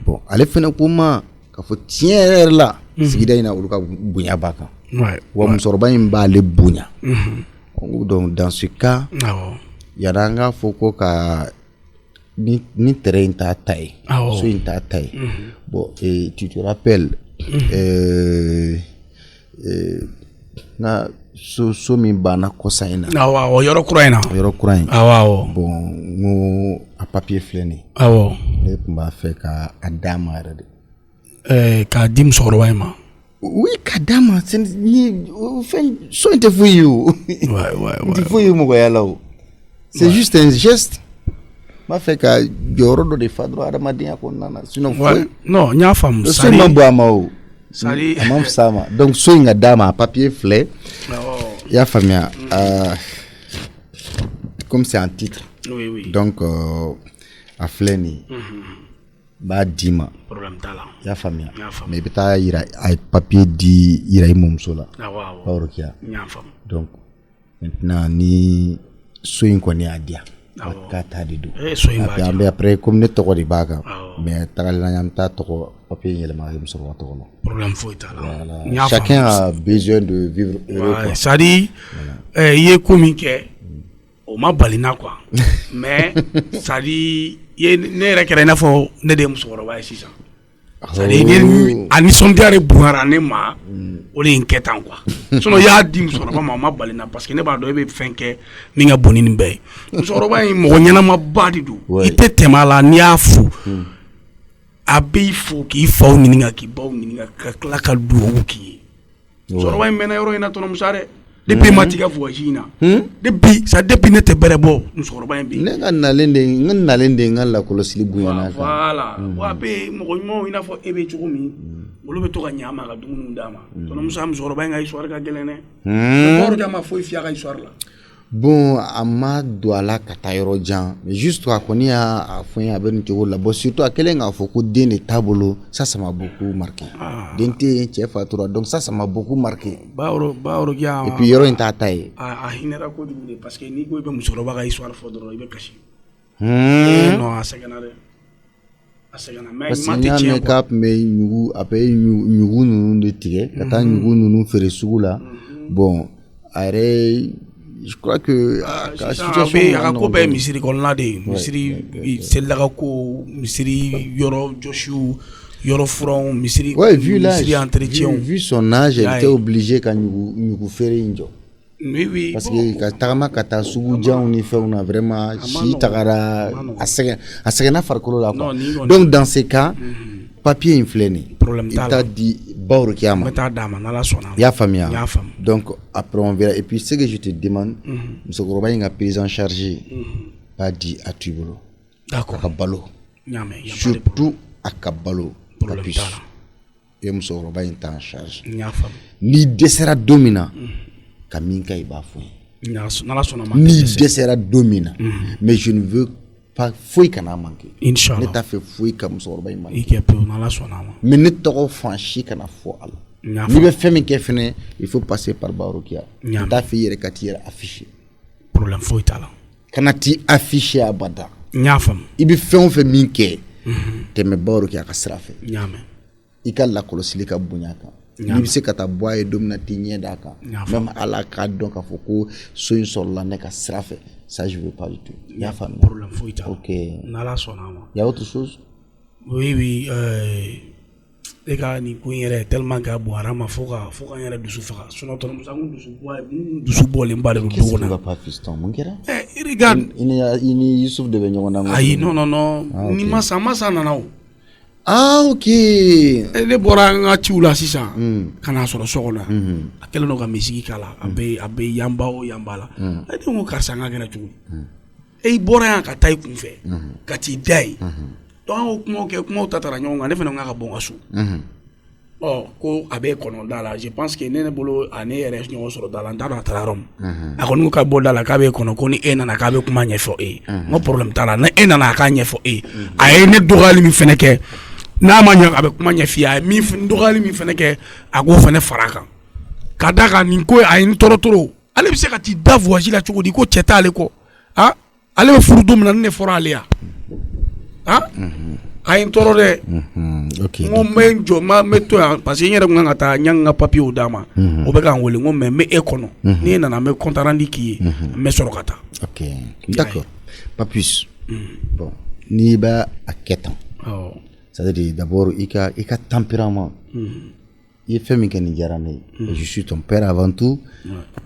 bon ale fɛnɛ ko ma k'a fɔ tiɲɛ yɛrɛ la sigida in na olu ka bonya b'a kan wa musokɔrɔba in b'ale bonya donc dans ce cas yàrá an k'a fɔ ko ka ni terrain in t'a ta ye so in t'a ta ye bon tu te rappelles na so min banna kɔsa in na yɔrɔ kura in na bon n ko a papier filɛ nin ne tun b'a fɛ ka a d'a ma yɛrɛ de k'a di musokɔrɔba in ma oui k'a d'a ma fɛn so in tɛ foyi ye o n tɛ foyi ye mɔgɔya la o c'est juste un geste m'a fait ka jɔyɔrɔ dɔ de fa dɔrɔn adamadenya kɔnɔna na sinon foyi non n y'a faamu so in ma bɔ a ma o a ma fisa a ma donc so in ka d'a ma a papier filɛ i y'a faamuya comme c'est un titre donc a filɛ nin b'a d'i ma i y'a faamuya mais i bɛ taa yira a papier di yira i mɔmuso la Baorokia donc maintenant ni so in kɔni y'a diya k'a ta de don an bɛ après comme ne tɔgɔ de b'a kan mais tagalila an bɛ taa tɔgɔ papier in yɛlɛma i musokɔrɔba tɔgɔ la problème foyi t'a la chacun a besoin de vivre heureux quoi c'est à dire i ye ko min kɛ o ma bali na quoi mais c'est à dire ne yɛrɛ kɛra i n'a fɔ ne de ye musokɔrɔba ye sisan c'est à dire a nisɔndiya de bonyara ne ma o de ye n kɛ tan quoi sinon i y'a di musokɔrɔba ma o ma bali na parce que ne b'a dɔn e bɛ fɛn kɛ min ka bon ni nin bɛɛ ye musokɔrɔba in mɔgɔ ɲɛnamaba de don i tɛ tɛmɛ a la n'i y'a fo a b'i fo k'i faw ɲininka k'i baw ɲininka ka tila ka dugawu k'i ye musokɔrɔba in mɛnna yɔrɔ in na tɔnɔ musa dɛ depuis ma tigɛ voyage in na depuis ne tɛ bɛrɛ bɔ musokɔrɔba in bɛ yen ne ka nalen de n ka lakɔlɔsili bonyana kan voilà wa a bɛ mɔgɔ ɲumanw i n'a fɔ e bɛ cogo min olu bɛ to ka ɲa a ma ka dumuniw d'a ma tɔnɔ musa musokɔrɔba in ka histoire ka gɛlɛn dɛ Baorokia ma foyi fiyɛ a ka histoire la bon a ma don a la ka taa yɔrɔ jan mais juste a kɔni y'a fɔ n ye a bɛ nin cogo la bon surtout a kɛlen k'a fɔ ko den de t'a bolo ça m'a beaucoup marqué den tɛ yen cɛ fatura donc ça m'a beaucoup marqué Baorokia et puis yɔrɔ in t'a ta ye a hinɛra kojugu de parce que n'i ko i bɛ musokɔrɔba ka histoire fɔ dɔrɔn i bɛ kasi non a sɛgɛnna dɛ a sɛgɛnna mais parce que n y'a mɛn k'a tun bɛ ɲugu a bɛ ɲugu ninnu de tigɛ ka taa ɲugu ninnu feere sugu la bon a yɛrɛ je crois que a ka ko bɛɛ misiri kɔnɔna de ye misiri selilaka ko misiri yɔrɔ jɔsiw yɔrɔ furanw misiri entretien vu son âge elle était obligée ka ɲugu feere in jɔ parce que ka tagama ka taa sugu janw ni fɛnw na vraiment si tagara a sɛgɛnna farikolo la quoi donc dans ce cas papier in filɛ nin i t'a di Baorokia ma i y'a faamuya donc après on verra et puis ce que je te demande musokɔrɔba in ka prise en charge b'a di a to i bolo a ka balo surtout a ka balo ka puce i ye musokɔrɔba in ta en charge n'i dɛsɛra don min na ka min ka i b'a fɔ n ye n'i dɛsɛra don min na mais je ne veux pas foyi kana manqué ne t'a fɛ foyi ka musokɔrɔba in manqué mais ne tɔgɔ fan si kana fɔ a la n'i bɛ fɛn min kɛ fɛnɛ il faut passer par Baorokia ne t'a fɛ i yɛrɛ ka t'i yɛrɛ afficher problème foyi t'a la kana t'i afficher abada n y'a faamu i bɛ fɛn o fɛn min kɛ tɛmɛ Baorokia ka sira fɛ i ka lakɔlɔsili ka bonya kan n'i bɛ se ka taa bɔ a ye don min na t'i ɲɛ d'a kan même ala k'a dɔn k'a fɔ ko so in sɔrɔla ne ka sira fɛ ça je veux pas du tout il y a problème foyi t'a la ok n'ala sɔnna a ma il y a autre chose oui e ka nin ko in yɛrɛ tellement que a bonyara ma fo ka n yɛrɛ dusu faga sinon tɔnɔ musa n dusu bɔlenba de don du kɔnɔ qu'est-ce qui va pas fiston mun kɛra regarde i ni Yusuf de bɛ ɲɔgɔn na ayi non ni masa nana o ok ne bɔra n ka ciw la sisan ka n'a sɔrɔ so kɔnɔ a kɛlen don ka misigi k'a la a bɛ yanba o yanba la ne ko karisa n ka kɛnɛ cogo i bɔra yan ka taa i kun fɛ ka t'i da ye donc an y'o kumaw kɛ kumaw ta taara ɲɔgɔn kan ne fana ko n k'a ka bɔ n ka so ko a bɛ kɔnɔ la je pense que ne bolo ani yɛrɛ ɲɔgɔn sɔrɔ da la n t'a dɔn a taara yɔrɔ min a kɔni ko ka bɔ da la k'a bɛ kɔnɔ ko ni e nana k'a bɛ kuma ɲɛfɔ e n ko problème t'a la ni e nana a k'a ɲɛfɔ e a ye ne dɔgɔyali min fɛnɛ kɛ n'a ma ɲɛ a bɛ kuma ɲɛf'i ye a ye min dɔgɔyali min fɛnɛ kɛ a k'o fɛnɛ fara a kan ka d'a kan nin ko a ye n tɔɔrɔ toro ale bɛ se ka t'i da voyage la cogo di ko cɛ t'ale kɔ ale bɛ furu don min na ni ne fɔra ale ya a ye n tɔɔrɔ dɛ n ko n bɛ n jɔ n bɛ to yan parce que n yɛrɛ kun kan ka taa n y'an ka papiyew d'a ma o bɛ k'an wele n ko mais n bɛ e kɔnɔ ni e nana n bɛ compte rendu k'i ye n bɛ sɔrɔ ka taa. Ok, d'accord, pas plus. Bon, n'i b'a a kɛ tan c'est-à-dire d'abord i ka tempérament i ye fɛn min kɛ nin diyara ne ye je suis ton père avant tout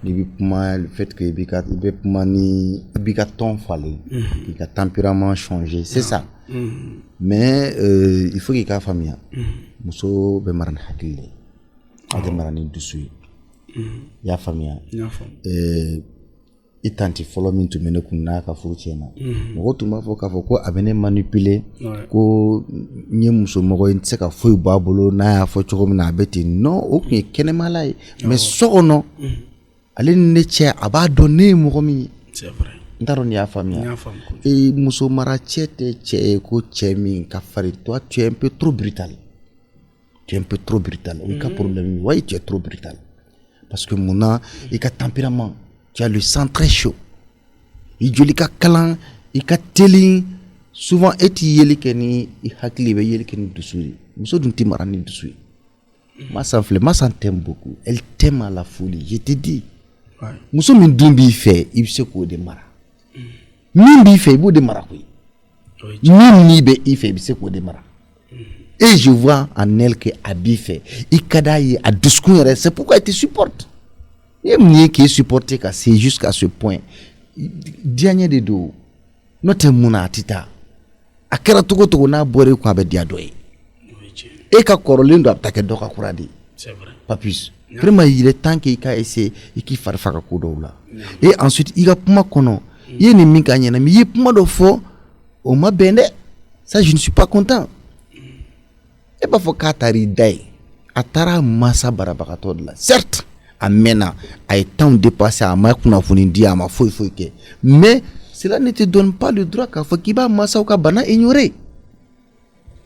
n'i bɛ kuma le fait que i bɛ kuma ni i b'i ka ton falen k'i ka tempérament changer c'est ça mais il faut k'i k'a faamuya muso bɛ mara ni hakili de ye a tɛ mara ni dusu ye i y'a faamuya i tanti fɔlɔ min tun bɛ ne kun n'a ka furu tiɲɛna mɔgɔw tun b'a fɔ k'a fɔ ko a bɛ ne manipuler ko n ye musomɔgɔ ye n tɛ se ka foyi bɔ a bolo n'a y'a fɔ cogo min na a bɛ ten non o tun ye kɛnɛmala ye mais so kɔnɔ ale ni ne cɛ a b'a dɔn ne ye mɔgɔ min ye n t'a dɔn n'i y'a faamuya muso mara cɛ tɛ cɛ ye ko cɛ min ka farin toi tu es un peu trop brutal o y'i ka problème ye wa tu es trop brutal parce que munna i ka tempérament tu as le sang très chaud. I joli ka kalan, I ka teli, souvent et yeli keni I hakili be yeli keni dusuri. Muso dun ti mara ni dusuri. Ma t'aime beaucoup. Elle t'aime à la folie. Je te dis. Muso min dun bi fait, il se ko de mara. Min bi fait, il de mara koy. Min ni be I fait, il se ko de mara. Et je vois en elle que a bi fait. I kada yi a discours, c'est pourquoi elle te supporte. Il y a qui est supporté c'est jusqu'à ce point. Dernier de dos, notre mouna tita. A kera togo na bore ko abe diadoye. Et ka korolin do attaquer doka kuradi. C'est vrai. Pas plus. Vraiment il est temps qu'il a essayé et qu'il fasse faire ko do la. Et ensuite il a puma kono. Il ni minka nyana mi il puma do fo o ma bende. Ça je ne suis pas content. Et pas faut katari dai. Atara massa barabakato de la. Certes amena a temps dépassé à ma kunafuni di à ma foi que mais cela ne te donne pas le droit qu'à Fakiba Massa ou Kabana ignorer.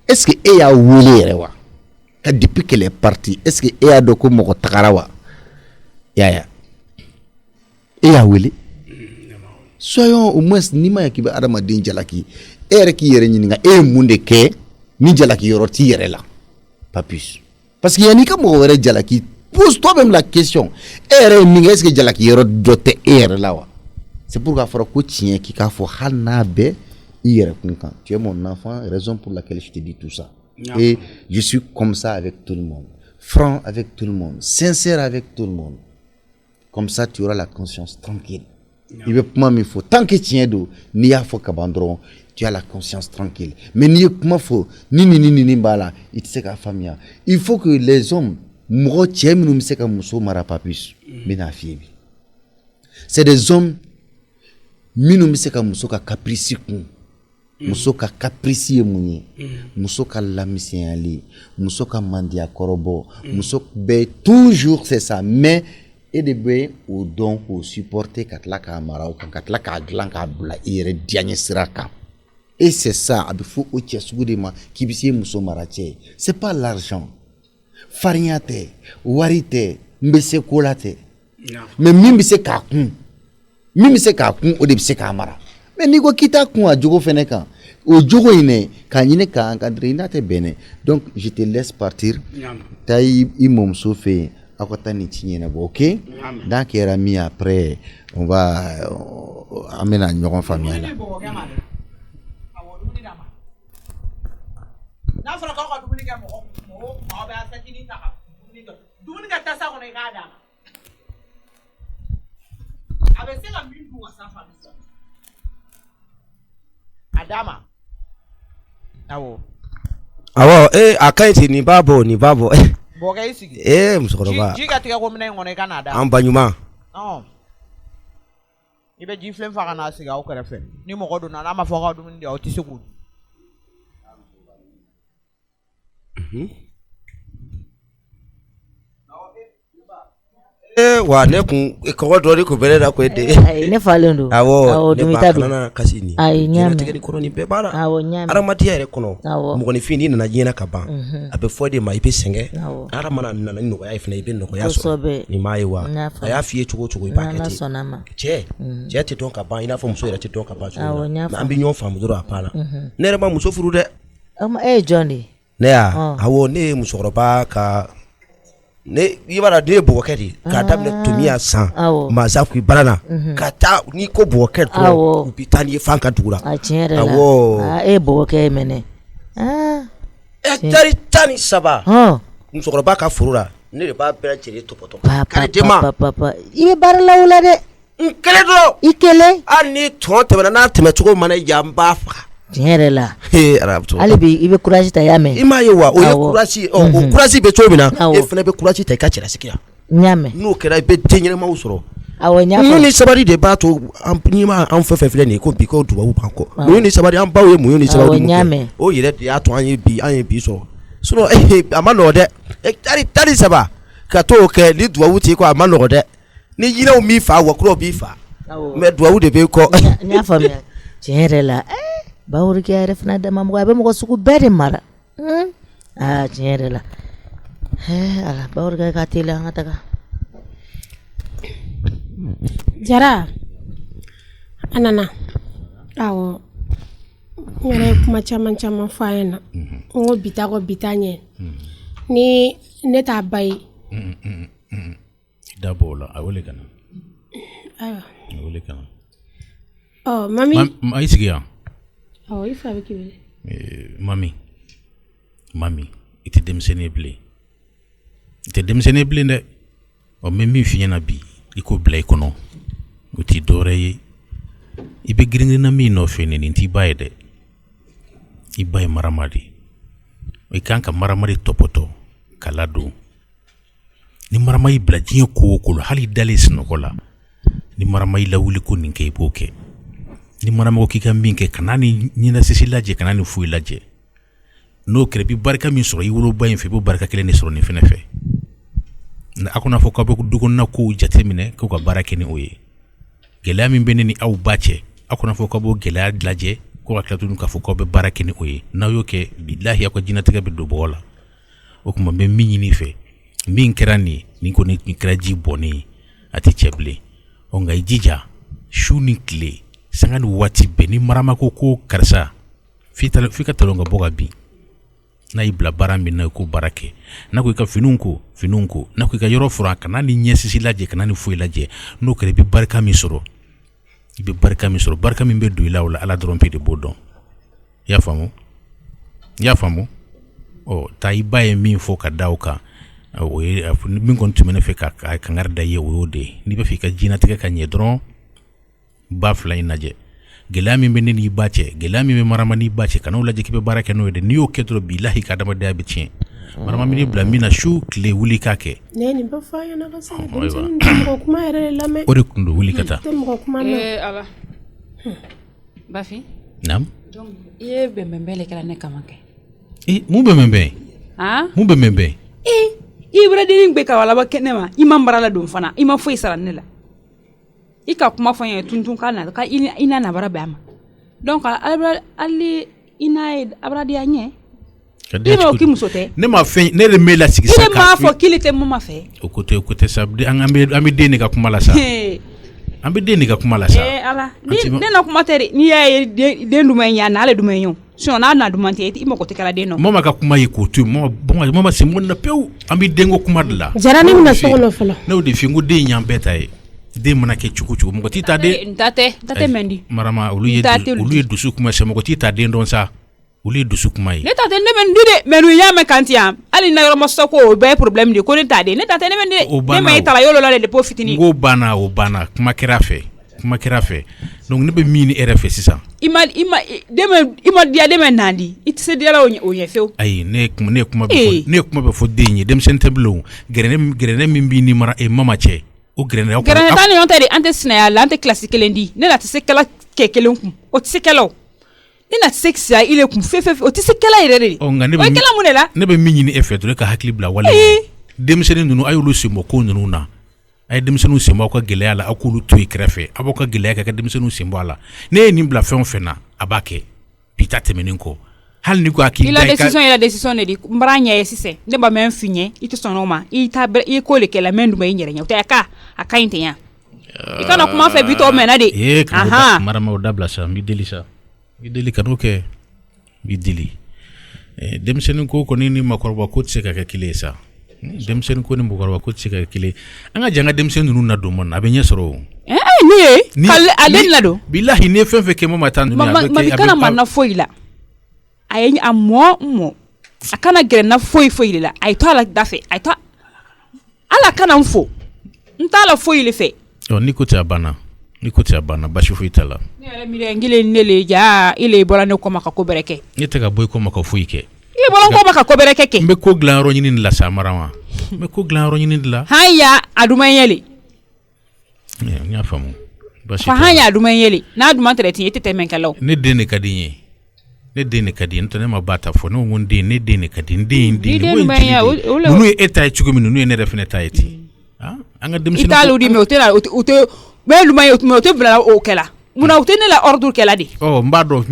Est-ce que e a wuli rewa ka depuis qu'elle est partie est-ce que e a doko moko takarawa ya e a wuli soyons au moins ni ma yakiba adama din jalaki e reki yere nyinga e munde ke ni jalaki yoroti yere la pas plus parce que yani ka mo were jalaki pose toi-même la question. Est-ce que Jalaki Yero dote là? C'est pourquoi il faut que tu aies Hanabe. Tu es mon enfant, raison pour laquelle je te dis tout ça. Et je suis comme ça avec tout le monde. Franc avec tout le monde. Sincère avec tout le monde. Comme ça, tu auras la conscience tranquille. Il veut pas me faut. Tant que tu es d'eau, ni à faut qu'abandon, tu as la conscience tranquille. Mais ni comment faut, ni bala, il te sait qu'à famille. Il faut que les hommes c'est des hommes minumseka musoka caprici musoka caprici munye musoka lamisiali musoka mandia korobo musok be toujours c'est ça mais et de be ou donc au supporter katla kamara ou katla ka glan ka bla ire dianye siraka et c'est ça abifu o tiesugudema kibisi muso marache c'est pas l'argent farignate warite mbese kolate mais mimi se ka kun o de bise ka mara mais ni ko kita kun a jogo fene kan o jogo ine ka nyine ka encadrer inate bene donc je te laisse partir tay imom sofe akota ni tinyena bo OK donc era mi après on va amener ñogon famille là na fara ka dubuni ga mo ba sa kini ta dubuni ga ta sa ko ne ga da abe se la mi bu sa fa so adama awo akaiti ni babo boga isigi musokoroba jiga tiga ko mena ngone Canada ambanyuma ibe ji flem fa kana siga o kare fe ni mo ko do na ma fo ka dum ndi o ti seku wa ne kun ko do ko bere da ko de ne falen do awo dum ita do na kasini ay nyame tigedi ko ni be bara awo nyame aramati yare kono mo ni fini na jina ka ban abe fode ma ibe senge aramana na no ya ifna ibe no ya so ni mai wa aya fie chugo iba kete che te don ka ban ina fo muso ira te don ka ban na ambi nyon fam duro apana ne re ma muso furu de Johnny ne ya awo ne muso roba ka ne ibara de boketi ka tablet tumia san maza ku barana ka ta ni ko boket to bitani fanka dura awo boke mene tani saba musokoro ba ka furura ne de ba bere chere topoto ka de ma papa ibe barala wala de nkele do ikele ani to tebana na temechugo mana yamba fa Jerela. Arabto. Alibi ibe courage ta yame. Ima yewa o ye courage o courage be chobina e fene be courage ta ka chira sikia. Nyame. No kera be tenyere ma usoro. Awo nyame. Mu ni sabari de bato ampnima amfefe fele ni ko bi ko duwa banko. Mu ni sabari amba we mu ni sabari mu. Nyame. O yire de ato anye bi so. So no amano de tari saba ka to ke ni duwa wuti ko amano de. Ni yire o mi fa wa kro bi fa. Me duwa wu de be ko. Nya famia. Jerela. Bawur ki ay refna dama mo be mo suku bere mara tiere la ala bawur ga katila ngata Jara anana awo ngere kuma chama faena ngo bitanye ni neta bay dabola awole kana oh mami mai sigia oh ifa be kibele mami ite demseneble ne o memi finya bi iko blay kono uti dore ibe giringi na mi no fene ni ti bayde ibay maramadi o kanka maramadi topoto kaladu ni maramai blajin ko hali dalis no kola ni maramai lawuli ko ninke boke ni marama ko kika minke kanani nyina sisilaje kanani fuilaje no krebi barka min soro yiwolo bayin fe bo barka kele ni soro ni fenefe na akuna fo ko be dugo na ko jatemine ko ka baraka ni oye gela min beneni aw bache akuna fo ko bo gela laje ko atlatu ka fo ko be baraka ni oye na yoke billahi ko jinata be do bola o kuma be minni fe min kerani ni ko ni kraji boni ati cheble o ngai jija shuni kle sangani wati beni marama ko karsa fika talonga boga bi na ibla barambi na ko barake na ko ka finunko na ko ka yoro furaka na ni nyesisi laje kana ni fuilaje no kare bi barka mi soro barka mi be do ilawla ala drompi de bodon ya famu o tai baye mi fo ka dauka o min kon tumene fe ka ngarda ye wode ni be fika jina tika ka nyedron bafla inaje gelami be ni bache gelami be marama ni bache kana ulaje kibe baraka no de niyo ketro billahi ka dama de abitien marama mi blamina shu kle wuli kake neni ba faya na kasa ko kuma ere lame ore kundu wuli kata ala bafi nam donc ye be mbele kala ne kamake mu be membe ibra de ngbe ka wala ba kenema imam barala dum fana imam foi sara nela ika kuma fanya tuntun kana ka ina na bara bama donc ali ina abra dia nye ino ki musote ne ma fe ne re mela sigi saka ne ma fo kilite mo ma fe o kote sabdi ambe deni ka kuma la sa ambe deni ka kuma la sa ala ne na kuma tere ni ya de ndumenya na ale dumenyo so na dumante iti imo kote kala deno mama ka kuma yi ko tu mama se mon na pew ambe dengo kuma la jarani mina solo folo ne o de fingo de nyambeta e de mana ke chukuchu mo tita de ntate mendi marama ulu ye dusu kuma se mo tita de ndon sa ulu ye dusu kuma yi ne tate ne mendi de menu ya me kantiam ali na yoro mostoko be problem de ko ne tade ne tate ne mendi de me tala yolo la de po fitini go bana kuma kirafe donc ne be mini RF sisa ima dia de men nandi it se dia la o yefew ay ne kuma be fo denyi dem senteblo grene mi bi ni mara e mama che o grene tani on tadi ante sina la ante classique lendi ne la tse kala kekelon kum o tse kala ne na sexia ile kum fe o tse kala irere o ngane be kala munela ne be minni effet de ka hakli bla wala dem sene nunu ayulu simo ko nunu na ay denmisɛnninw sen bɔ aw ka gɛlɛya la aw k'olu to i kɛrɛfɛ a b'aw ka gɛlɛya kɛ ka denmisɛnninw sen bɔ a la ne ye nin bila fɛn o fɛn na a b'a kɛ bi ta tɛmɛnen kɔ hali ni ko a k'i da i la décision de di n bara ɲɛ ye sisan ne ba mɛn fi ɲɛ i tɛ sɔn o ma i ko le kɛla mɛn duma i yɛrɛ ɲɛ o tɛ a ka ɲi tɛ yan i kana kuma fɛ bi tɔ mɛnna de marama o dabila sa n b'i deli sa i deli ka n'o kɛ n b'i deli denmisɛnnin ko kɔni ni makɔrɔba ko tɛ se ka kɛ kelen ye sa denmisɛnnin ko ni mɔgɔkɔrɔba ko tɛ se ka kɛ kelen an ka jan ka denmisɛnnin ninnu na don mɔn na a bɛ ɲɛ sɔrɔ o ne ye ale la don bilahi ne fɛn fɛn kɛ ma taa ninnu ma kana manna foyi la a ye a mɔ a kana gɛrɛna foyi de la a ye to a la da fɛ a ye to ala kana n fo n t'a la foyi le fɛ ni ko tɛ a banna basi foyi t'a la ne yɛrɛ miiri n kelen ne le ja i le bɔra ne kɔma ka ko bɛrɛ kɛ ne tɛ ka bɔ i kɔma ka foyi kɛ i bɔra n kɔma ka ko bɛrɛ kɛ n bɛ ko dilan yɔrɔ ɲini de la sa Marama n bɛ ko dilan yɔrɔ ɲini de la haya a duma yɛlɛ n y'a faamu fa haya a duma yɛlɛ n'a duma tɛrɛ tiɲɛ i tɛ tɛmɛ kɛlaw ne den de ka di n ye ne den de ka di n tɛ ne ma ba ta fɔ ne ko n den ne den de ka di n den ninnu ye e ta ye cogo min ninnu ye ne yɛrɛ fana ta ye ten an ka denmisɛnnin i t'ale di mɛ o tɛ bɛɛ duma ye o tɛ bila o kɛla munna o tɛ ne la ordre kɛla de n b'a dɔn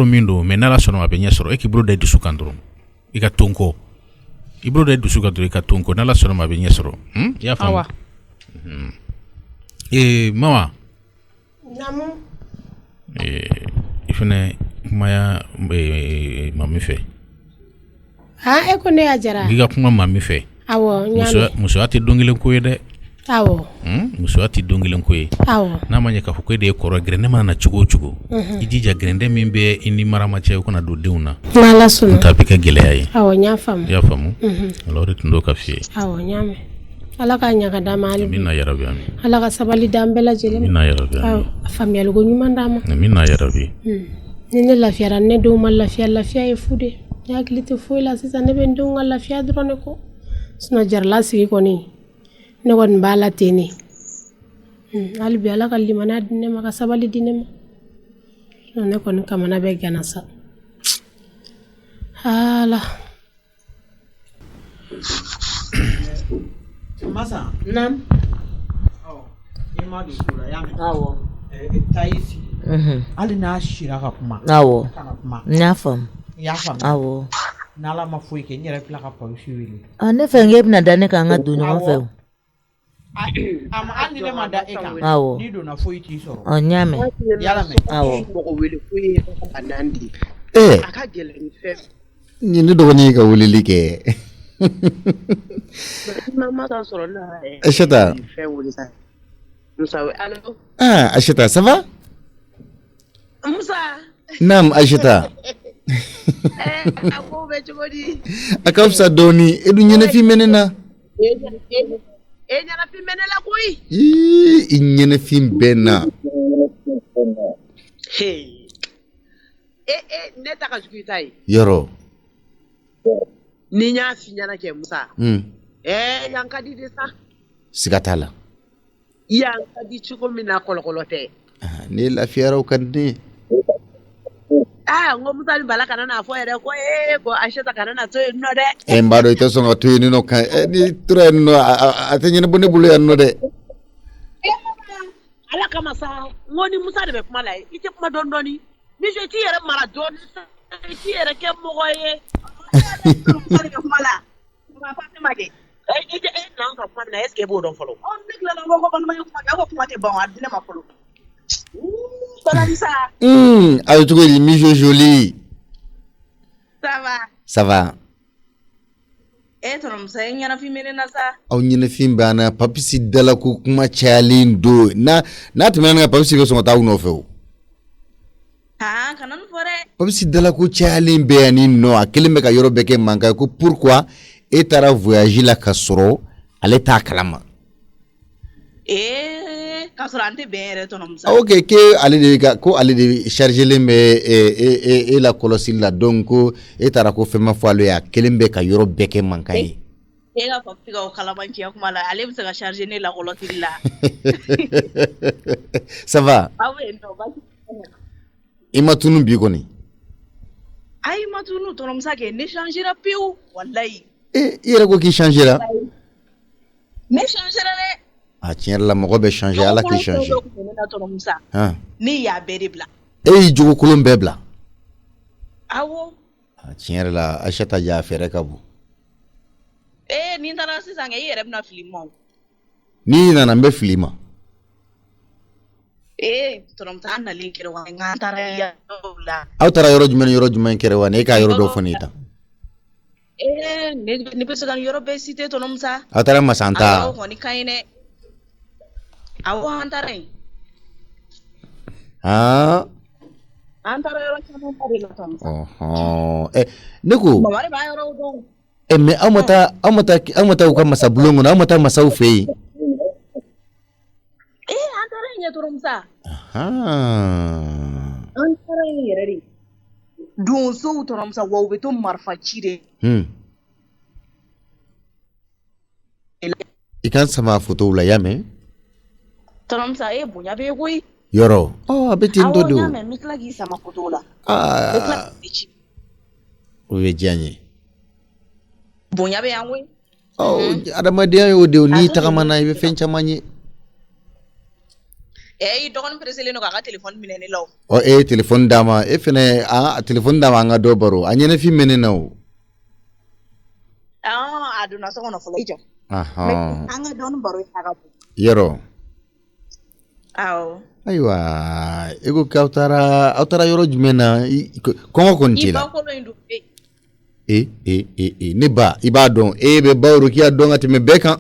min don mɛ n'ala sɔnna a bɛ ɲɛ sɔrɔ e k'i bolo da i dusu kan dɔrɔn i ka to n kɔ i bolo da i dusu kan dɔrɔn i ka to n kɔ n'ala sɔnna a bɛ ɲɛ sɔrɔ i y'a faamu mama i fana kumaya mami fɛ e ko ne y'a jara i ka kuma mami fɛ musoya tɛ don kelen ko ye dɛ musoya tɛ don kelen ko ye n'a ma ɲɛ k'a fɔ ko e de ye kɔrɔ gɛrɛndɛ mana na cogo o cogo i jija gɛrɛndɛ min bɛ i ni Marama cɛ o kana don denw na n t'a bɛ kɛ gɛlɛya ye n y'a faamu ala o de tun do ka f'i ye n y'a mɛn ala ka ɲaga d'a ma hali bi amina yarabi amin ala ka sabali d'an bɛɛ lajɛlen amina yarabi amin faamuyali ko ɲuman d'a ma amina yarabi ni ne lafiyara ne denw ma lafiya ye fu de ne hakili tɛ foyi la sisan ne bɛ n denw ka lafiya dɔrɔn de ko jarala sigi kɔni ne kɔni b'a la ten ne hali bi ala ka limaniya di ne ma ka sabali di ne ma ne kɔni kamana bɛ gana sa hala masa nam ima do sura ya taisi hali n'a sira ka kuma kana kuma n'a faamu y'a faamu awɔ n'ala ma foyi kɛ n yɛrɛ tila ka pɔlisi wele ne fɛ k'e bɛna da ne kan ka don ɲɔgɔn fɛ o hali ni ne ma da e kan n'i donna foyi t'i sɔrɔ n y'a mɛn yala mɛ mɔgɔ wele ko ye a nan di a ka gɛlɛn ni fɛn ni ne dɔgɔnin ye ka weleli kɛ mama ka sɔrɔ na Aïchata fɛn wele sa Musa allo Aïchata ça va Musa naam Aïchata a ko bɛ cogo di a ka fisa dɔɔni e dun ɲɛnɛfin mɛnɛ na ɲɛnɛfin mɛnɛ la koyi i ɲɛnɛfin bɛɛ na ne ta ka jugu i ta ye yɔrɔ ni n y'a fi ɲɛna kɛ Musa yan ka di de sa siga t'a la yan ka di cogo min na kɔlɔkɔlɔ tɛ ne lafiyara o ka di ne n ko Musa ni Bala kana n'a fɔ yɛrɛ ko Aïchata kana na to yen nɔ dɛ n b'a dɔn i tɛ sɔn ka to yen nɔ kan ni tora yen nɔ a tɛ ɲɛnabɔ ne bolo yan nɔ dɛ ala kama sa n ko ni Musa de bɛ kuma la i tɛ kuma dɔɔni dɔɔni ni je t'i yɛrɛ mara dɔɔni i t'i yɛrɛ kɛ mɔgɔ ye Musa de bɛ kuma la Fatima kɛ i tɛ nan ka kuma min na est ce que e b'o dɔn fɔlɔ ne tilala n ko balimaya kuma kɛ a ko kuma tɛ ban a di ne ma fɔlɔ a ye cogo di Mijo Jolie ça va Musa e ɲɛnafin mɛnɛ na sa aw ɲɛnafin banna Papisi dala ko kuma cayalen don n'a tɛmɛna ka Papisi bɛ sɔn ka taa aw nɔfɛ o kana nin fɔ dɛ Papisi dala ko cayalen bɛ yan ni nɔ a kelen bɛ ka yɔrɔ bɛɛ kɛ mankan ye ko pourquoi e taara voyage la ka sɔrɔ ale t'a kalama k'a sɔrɔ an tɛ bɛn yɛrɛ tɔnɔ Musa ok ko ale de chargelen bɛ e la kɔlɔsili la donc ko e taara ko fɛn ma fɔ ale ye a kelen bɛ ka yɔrɔ bɛɛ kɛ mankan ye e ka fɔ ka o kalabanciya kuma la ale bɛ se ka charger ne la kɔlɔsili la ça va i ma tunu bi kɔni ayi ma tunu tɔnɔ Musa kɛ ne changera pewu wallahi i yɛrɛ ko k'i changera ne changera dɛ a tiɲɛ yɛrɛ la mɔgɔ bɛ changer ala k'i changer ni y'a bɛɛ de bila e y'i jogo kolon bɛɛ bila awɔ a tiɲɛ yɛrɛ la Aïssata ja fɛrɛ ka bon ni n taara sisan kɛ i yɛrɛ bɛna fili ma n'i nana n bɛ fili ma tɔrɔmusa an nalen kɛra wa n taara yɔrɔ la aw taara yɔrɔ jumɛn kɛra wa ne k'a yɔrɔ dɔ fɔ ne ta ne bɛ se ka yɔrɔ bɛɛ citer tɔrɔmusa aw taara Masanta awɔ kɔni ka ɲi dɛ awɔ an taara yen an taara yɔrɔ caman ba de la tɔrɔmusa ne ko mamari b'a yɔrɔ dɔn mais aw ma taa u ka masabulon kɔnɔ aw ma taa masaw fɛ yen an taara yen tɔrɔmusa an taara yen yɛrɛ de donsow tɔrɔmusa wa u bɛ to marifa ci de i kan sama photo la y'a mɛn tɔrɔmusa bonya bɛ koyi yɔrɔ a bɛ ten tɔ de o awɔ n y'a mɛn n bɛ tila k'i sama photo la o bɛ diya n ye bonya bɛ yan koyi adamadenya y'o de n'i tagamana i bɛ fɛn caman ye i dɔgɔnin pereselen don k'a ka telefɔni minɛ ne la o e ye telefɔni d'a ma e fɛnɛ a telefɔni d'a ma an ka dɔ baro a ɲɛnafin mɛ ne na o a donna so kɔnɔ fɔlɔ i jɔ an ka dɔɔnin baro a ka bon yɔrɔ awɔ ayiwa e ko k'aw taara yɔrɔ jumɛn na kɔngɔ kɔni t'i la i ba kolo in dun ne ba i b'a dɔn e bɛ ba yɔrɔ k'i y'a dɔn ka tɛmɛ bɛɛ kan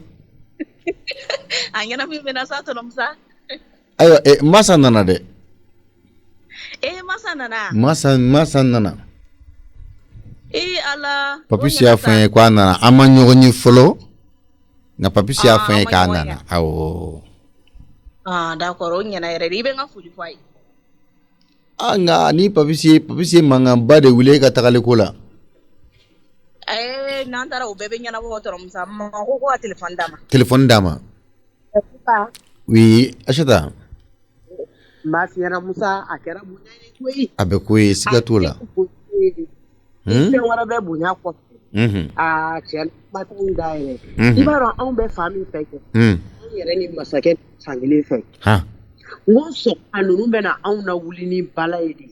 a ɲɛnafin bɛ na sa tɔrɔmusa ayiwa masa nana dɛ masa nana nana ala papisi y'a fɔ n ye ko a nana an ma ɲɔgɔn ye fɔlɔ nka papisi y'a fɔ n ye k'a nana awɔ d'accord o ɲɛna yɛrɛ de i bɛ n ka foli fɔ a ye nka ni papisi ye mankanba de wuli e ka tagali ko la n'an taara o bɛɛ bɛ ɲɛnabɔ tɔrɔmusa mama ko ka telefɔni d'a ma oui Aïssata n b'a f'i ɲɛna Musa a kɛra bonya ye koyi a bɛ ko ye siga t'o la fɛn wɛrɛ bɛ bonya kɔfɛ cɛ ma t'anw da yɛrɛ i b'a dɔn anw bɛ fa min fɛ kɛ anw yɛrɛ ni masakɛ fankelen fɛ n ko sɔgɔma ninnu bɛ na anw na wuli ni bala ye de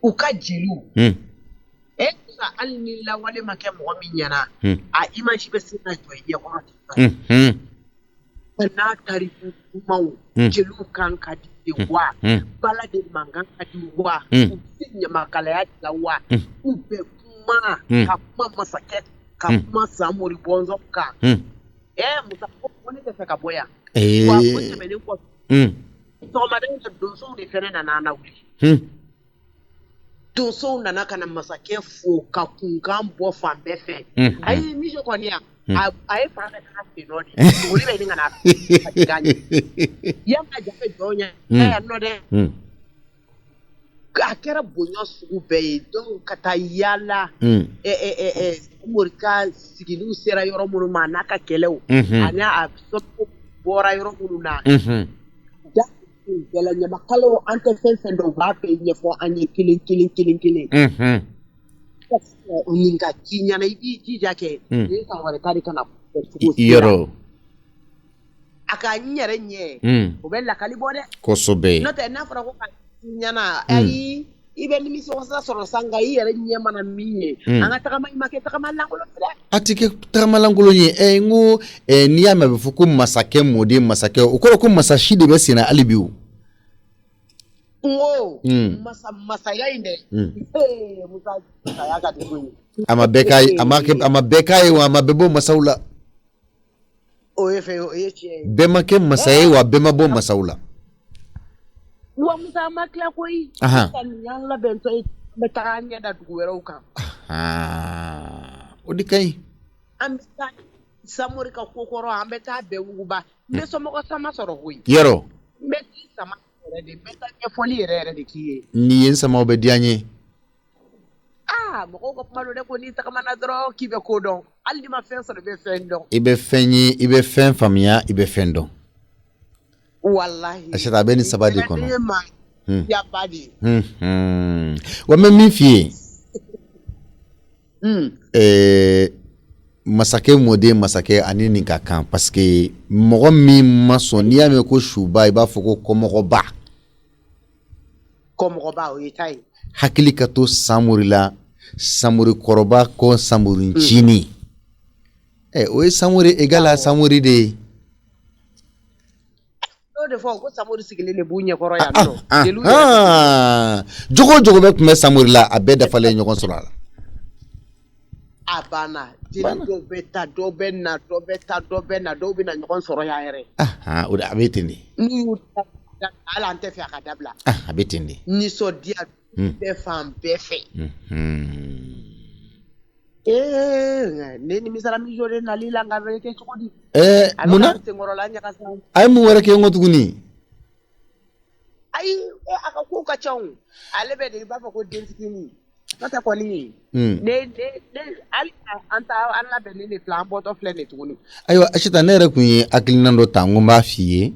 u ka jeliw Musa hali ni lawale ma kɛ mɔgɔ min ɲɛna a image bɛ se ka jɔ i ɲɛkɔrɔ n'a tariku kumaw jeliw kan ka di wa bala de mankan ka di wa u se ɲamakalaya la wa u bɛ kuma ka kuma masakɛ ka kuma Samori Bɔnsɔn kan Musa ko ne tɛ fɛ ka bɔ yan wa ko tɛmɛnen kɔfɛ sɔgɔmaden ka donsow de fɛnɛ nana an na wuli donsow nana ka na masakɛ fo ka kunkan bɔ fan bɛɛ fɛ ayi mise kɔni yan a ye fa bɛɛ ka sen nɔ de olu bɛ ɲini ka na yan ka jafe jɔn ɲɛ yan nɔ dɛ a kɛra bonya sugu bɛɛ ye donc ka taa yaala morika sigiliw sera yɔrɔ minnu ma n'a ka kɛlɛw ani a sɔrɔ bɔra yɔrɔ minnu na bɛlɛ ɲamakalaw an tɛ fɛn fɛn dɔn u b'a bɛɛ ɲɛfɔ an ye kelen nin ka ci ɲana i b'i jija kɛ ni san wɛrɛ ta de kana yɔrɔ a ka n yɛrɛ ɲɛ o bɛ lakali bɔ dɛ kosɛbɛ n'o tɛ n'a fɔra ko ka ci ɲana ayi i bɛ nimisiwasa sɔrɔ san nka i yɛrɛ ɲɛ mana min ye an ka tagama i ma kɛ tagama lankolon dɛ a ti kɛ tagama lankolon ye n ko n'i y'a mɛn a bɛ fɔ ko masakɛ mɔden masakɛ o kɔrɔ ko masa si de bɛ sen na hali bi o n ko masaya in dɛ masaya ka di koyi a ma bɛɛ k'a ye wa a ma bɛɛ bɔ masaw la o ye fɛn o ye tiɲɛ ye bɛɛ ma kɛ masa ye wa bɛɛ ma bɔ masaw la wa Musa ma tila koyi ka nin y'an labɛntɔ ye an bɛ taga an ɲɛ da dugu wɛrɛw kan o de ka ɲi an bɛ taa Samori ka ko kɔrɔ an bɛ taa bɛɛ wuguba n bɛ somɔgɔ sama sɔrɔ koyi yɔrɔ n bɛ t'i sama yɛrɛ de n bɛ taa ɲɛfɔli yɛrɛ de k'i ye n'i ye n sama o bɛ diya n ye mɔgɔw ka kuma don dɛ ko n'i tagamana dɔrɔn k'i bɛ ko dɔn hali n'i ma fɛn sɔrɔ i bɛ fɛn dɔn i bɛ fɛn ye i bɛ fɛn faamuya i bɛ fɛn dɔn walahi Aïssata a bɛ nin saba de kɔnɔ yaba de wa n bɛ min f'i ye masakɛ mɔden masakɛ ani nin ka kan parce que mɔgɔ min ma sɔn n'i y'a mɛn ko suba i b'a fɔ ko kɔmɔgɔba o ye ta ye hakili ka to Samori la Samori kɔrɔba ko Samori ncini o ye Samori égal à Samori de ye o de fɔ ko Samori sigilen de b'u ɲɛkɔrɔ yan nɔ jogo jogo bɛ tun bɛ Samori la a bɛɛ dafalen ɲɔgɔn sɔrɔ a la a banna jeli dɔw bɛ taa dɔw bɛ na dɔw bɛ taa dɔw bɛ na dɔw bɛ na ɲɔgɔn sɔrɔ yan yɛrɛ o de a bɛ ten de n'u y'u hali an tɛ fɛ a ka dabila a bɛ ten de nisɔndiya bɛɛ fan bɛɛ fɛ ne nimisara mi jɔlen nali la nka bɛ kɛ cogo di munna senkɔrɔla ɲagasa a ye mun wɛrɛ kɛ n ko tuguni ayi a ka kow ka ca ale bɛ de i b'a fɔ ko den fitinin n'o tɛ kɔni ne hali an labɛnnen de filɛ an bɔtɔ filɛ nin tuguni ayiwa Asita ne yɛrɛ kun ye hakilina dɔ ta n ko n b'a f'i ye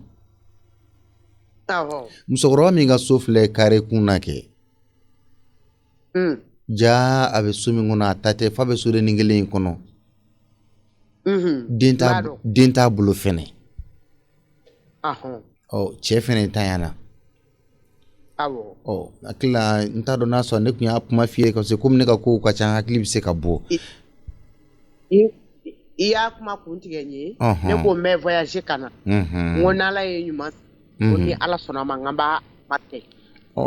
musokɔrɔba min ka so filɛ kare kun na kɛ ja a bɛ so min kɔnɔ a ta tɛ f'a bɛ so den kelen in kɔnɔ den t'a bolo fɛnɛ cɛ fɛnɛ tanyana hakili la n t'a dɔn n'a sɔrɔ ne kun y'a kuma f'i ye parce que komi ne ka kow ka ca hakili bɛ se ka bɔ i y'a kuma kun tigɛ n ye ne ko n bɛ voyage ka na n ko n'Ala ye ɲuman ko ni Ala sɔnna ma n b'a kɛ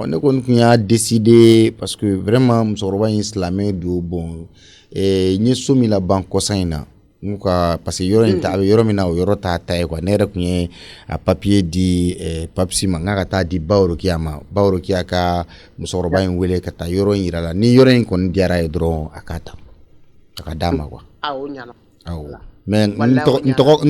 ne kɔni kun y'a décider parce que vraiment musokɔrɔba in silamɛ don bon n ye so min laban kɔsan in na n ka parce que yɔrɔ in ta a bɛ yɔrɔ min na o yɔrɔ t'a ta ye quoi ne yɛrɛ kun ye a papier di papisi ma n ka taa di Baworokiya ma Baworokiya ka musokɔrɔba in wele ka taa yɔrɔ in yira la ni yɔrɔ in kɔni diyara ye dɔrɔn a k'a ta a ka d'a ma quoi mais n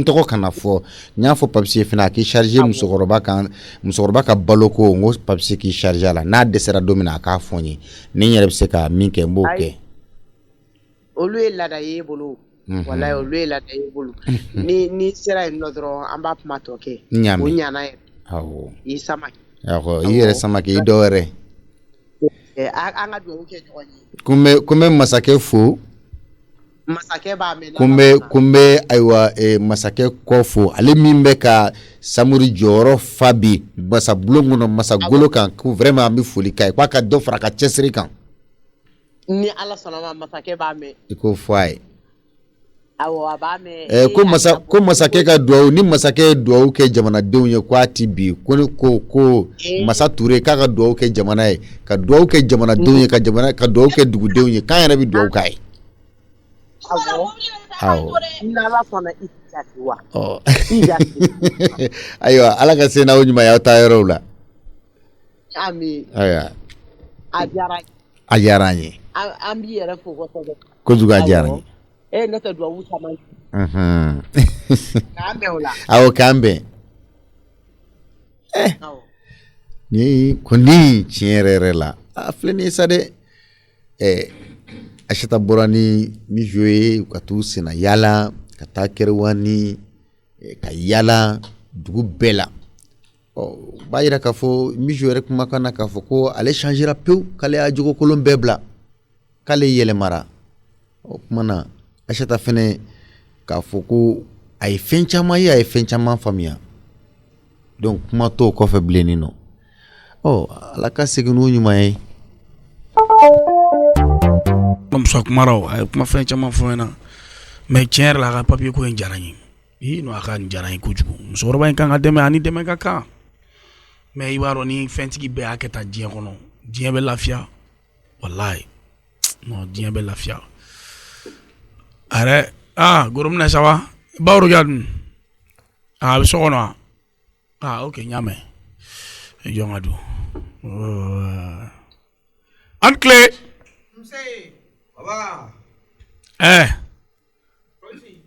tɔgɔ kana fɔ n y'a fɔ papisi fana a k'i charger musokɔrɔba ka baloko n ko papisi k'i charger a la n'a dɛsɛra don min na a k'a fɔ n ye ni n yɛrɛ bɛ se ka min kɛ n b'o kɛ olu ye laada ye bolo wallahi olu ye laada ye bolo ni sera yen nɔ dɔrɔn an b'a kuma tɔ kɛ o ɲana yɛrɛ i samaki i yɛrɛ samaki i dɔ wɛrɛ an ka dugawu kɛ ɲɔgɔn ye ko n bɛ masakɛ fo masakɛ b'a mɛn ko n bɛ ayiwa masakɛ kɔ fo ale min bɛ ka Samori jɔyɔrɔ fa bi masabulon kɔnɔ masagolo kan ko vraiment an bɛ foli k'a ye k'a ka dɔ fara a ka cɛsiri kan ni Ala sɔnna ma masakɛ b'a mɛn i k'o fɔ a ye a b'a mɛn ko masakɛ ka dugawu ni masakɛ ye dugawu kɛ jamanadenw ye ko a ti bi ko ne ko masa Ture k'a ka dugawu kɛ jamana ye ka dugawu kɛ jamanadenw ye ka dugawu kɛ dugudenw ye k'an yɛrɛ bɛ dugawu k'a ye ayiwa Ala ka se n'aw ɲuman ye aw taa yɔrɔw la ayiwa a diyara an ye an b'i yɛrɛ fo kosɛbɛ kojugu a diyara an ye ne tɛ dugawu caman k'an bɛn o la awɔ k'an bɛn ni kɔni tiɲɛ yɛrɛ yɛrɛ la a filɛ nin ye sa dɛ Asita bɔra ni mijo ye ka t'u senna yala ka taa Kɛrɛwani ka yala dugu bɛɛ la b'a yira k'a fɔ mijo yɛrɛ kumakan na k'a fɔ ko ale changera pewu k'ale y'a jogo kolon bɛɛ bila k'ale yɛlɛmara o kuma na Asita fɛnɛ k'a fɔ ko a ye fɛn caman ye a ye fɛn caman faamuya donc kuma t'o kɔfɛ bilenni nɔ Ala ka segin n'o ɲuman ye muso kumaraw a ye kuma fɛn caman fɔ ɲɛna mais tiɲɛ yɛrɛ la a ka papier ko in diyara n ye a ka nin diyara n ye kojugu musokɔrɔba in kan ka dɛmɛ ani dɛmɛ ka kan mais i b'a dɔn ni fɛntigi bɛɛ y'a kɛ ta diɲɛ kɔnɔ diɲɛ bɛ lafiya wallahi non diɲɛ bɛ lafiya a yɛrɛ Goromina ça va Baworokiya dun a bɛ so kɔnɔ wa ok n y'a mɛn jɔn ka don an tile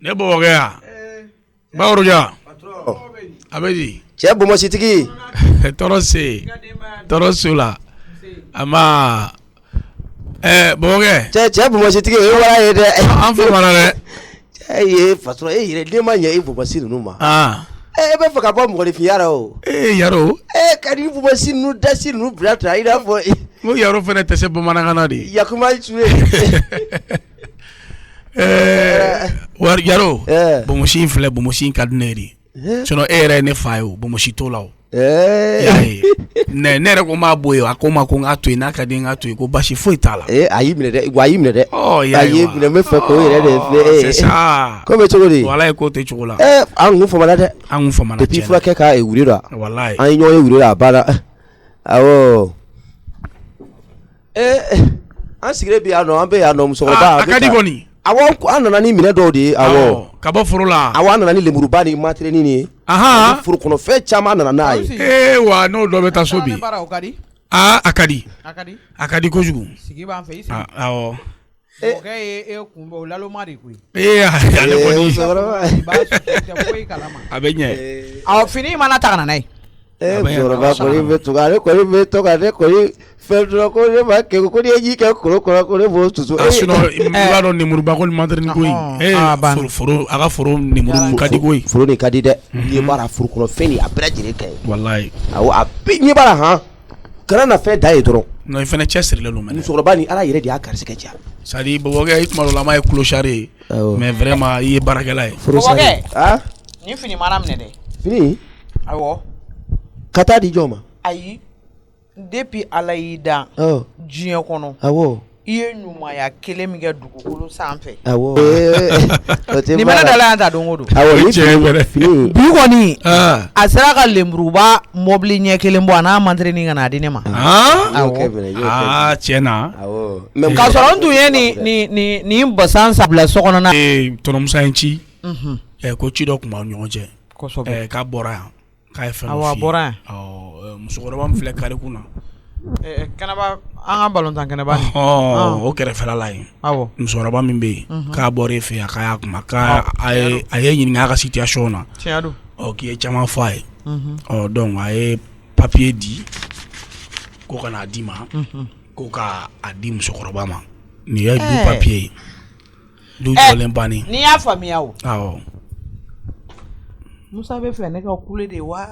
ne bɔbɔkɛ yan Baworokiya a bɛ di cɛ bomositigi tɔɔrɔ so la a ma bɔbɔkɛ cɛ bomositigi o ye wara ye dɛ an fɛ mana dɛ cɛ ye fatura e yɛrɛ den ma ɲɛ i bomosi ninnu ma e bɛ fɛ ka bɔ mɔgɔninfinya la o yaro ka di bomosi ninnu dasi ninnu bila ta i n'a fɔ n ko yaro fɛnɛ tɛ se bamanankan na de Yakuma Ture Wari Jaro bomosi in filɛ bomosi in ka di ne de sinon e yɛrɛ ye ne fa ye o bomosi t'o la o y'a ye ne yɛrɛ ko n b'a bɔ yen a ko n ma ko n k'a to yen n'a ka di n k'a to yen ko basi foyi t'a la a y'i minɛ dɛ wa a y'i minɛ dɛ a y'i minɛ n bɛ fɛ k'o yɛrɛ de filɛ c'est ça ko bɛ cogo di walayi k'o tɛ cogo la an kun famana dɛ an kun famana depuis furakɛ ka wuli la walayi an ye ɲɔgɔn ye wuli la a banna awɔ an sigilen bɛ yan nɔ an bɛ yan nɔ musokɔrɔba a ka di kɔni awɔ an nana ni minɛ dɔw de ye awɔ ka bɔ foro la awɔ an nana ni lemuruba ni matɛrɛni ni ye foro kɔnɔ fɛn caman nana n'a ye wa n'o dɔ bɛ taa so bi a ka di a ka di kojugu sigi b'an fɛ i sigi awɔ mɔkɛ ye e kunbɛ o laloma de koyi ale kɔni a bɛ ɲɛ awɔ fini mana ta ka na n'a ye musokɔrɔba kɔni bɛ to ale kɔni bɛ to ka ne kɔni fɛn dɔrɔn ko ne ma kɛ ko ne ye ji kɛ kolo kɔnɔ ko ne b'o susu sinon i b'a dɔn lemuruba ko ni matɛrɛni ko in foro a ka foro lemuru ka di koyi foro de ka di dɛ n'i ye baara foro kɔnɔ fɛn de a bɛɛ lajɛlen ka ɲi walayi awɔ a bɛɛ ɲɛ b'a la han kana na fɛn da ye dɔrɔn non i fana cɛ sirilen don mɛnɛ musokɔrɔba ni ala yɛrɛ de y'a garisɛgɛ diya c'est à dire bɔbɔkɛ i tuma dɔ la an b'a ye clochard ye mais vraiment i ye baarakɛla ye bɔbɔkɛ nin fini mana minɛ dɛ fini awɔ ka taa di jɔn ma ayi depuis ala y'i dan diɲɛ kɔnɔ awɔ i ye ɲumanya kelen min kɛ dugukolo sanfɛ awɔ nin bɛɛ dala yan ta don o don awɔ ni fini bi kɔni a sera ka lemuruba mɔbili ɲɛ kelen bɔ a n'a matɛrɛni ka na di ne ma tiɲɛ na k'a sɔrɔ n tun ye nin basan sabila so kɔnɔna tɔnɔ Musa ye ci ko ci dɔ tun b'aw ni ɲɔgɔn cɛ kosɛbɛ k'a bɔra yan k'a ye fɛn dɔ f'i ye awɔ a bɔra yan musokɔrɔba min filɛ kare kunna kɛnɛba an ka balontan kɛnɛba ni o kɛrɛfɛla la yen awɔ musokɔrɔba min bɛ yen k'a bɔra e fɛ yan k'a y'a kuma a ye ɲininka a ka situation na tiɲɛ don k'i ye caman fɔ a ye donc a ye papier di ko ka n'a di ma ko ka a di musokɔrɔba ma nin ye du papier ye du jɔlen bannen n'i y'a faamuya o awɔ Musa bɛ fɛ ne ka kule de wa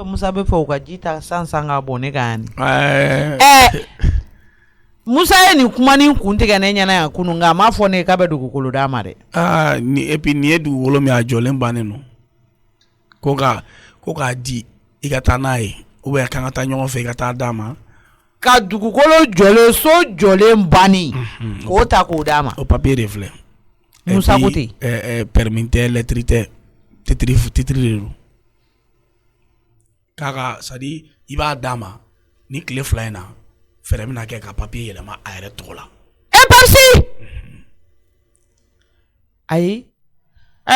Musa bɛ fɛ o ka ji ta san ka bɔ ne kan yan Musa ye nin kuma nin kun tigɛ ne ɲɛna yan kunun nka a m'a fɔ ne k'a bɛ dugukolo d'a ma dɛ et puis nin ye dugukolo min a jɔlen bannen don ko k'a di i ka taa n'a ye ou bien k'an ka taa ɲɔgɔn fɛ i ka taa d'a ma ka dugukolo jɔlen so jɔlen bannen k'o ta k'o d'a ma o papier de filɛ Musa ko ten permis tɛ lettre tɛ titri de don k'a ka c'est à dire i b'a d'a ma ni tile 2 in na fɛrɛ bɛna kɛ ka papier yɛlɛma a yɛrɛ tɔgɔ la Persi ayi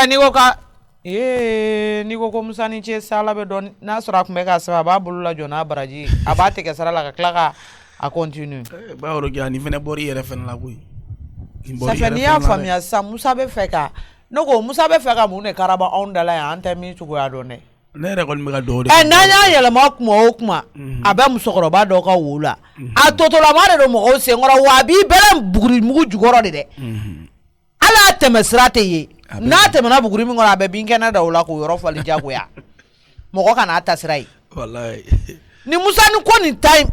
n'i ko ka n'i ko Musa ni cɛ sala bɛ dɔn n'a sɔrɔ a tun bɛ k'a sɛbɛn a b'a bolo lajɔ n'a baraji a b'a tigɛ sara la ka tila ka a continue b'a yɔrɔ kɛ nin fɛnɛ bɔra i yɛrɛ fɛnɛ la koyi safɛ n'i y'a faamuya sisan Musa bɛ fɛ ka ne ko Musa bɛ fɛ ka mun de karaba anw dala yan an tɛ min cogoya dɔn dɛ ne yɛrɛ kɔni bɛ ka dɔw de n'an y'a yɛlɛma kuma o kuma a bɛ musokɔrɔba dɔ ka wo la a totolama de don mɔgɔw senkɔrɔ wa a b'i bɛlɛ buguri mugu jukɔrɔ de dɛ ala y'a tɛmɛ sira tɛ ye n'a tɛmɛna buguri min kɔnɔ a bɛ binkɛnɛ da o la k'o yɔrɔ fali jagoya mɔgɔ kana a ta sira ye ni Musa ni ko nin ta in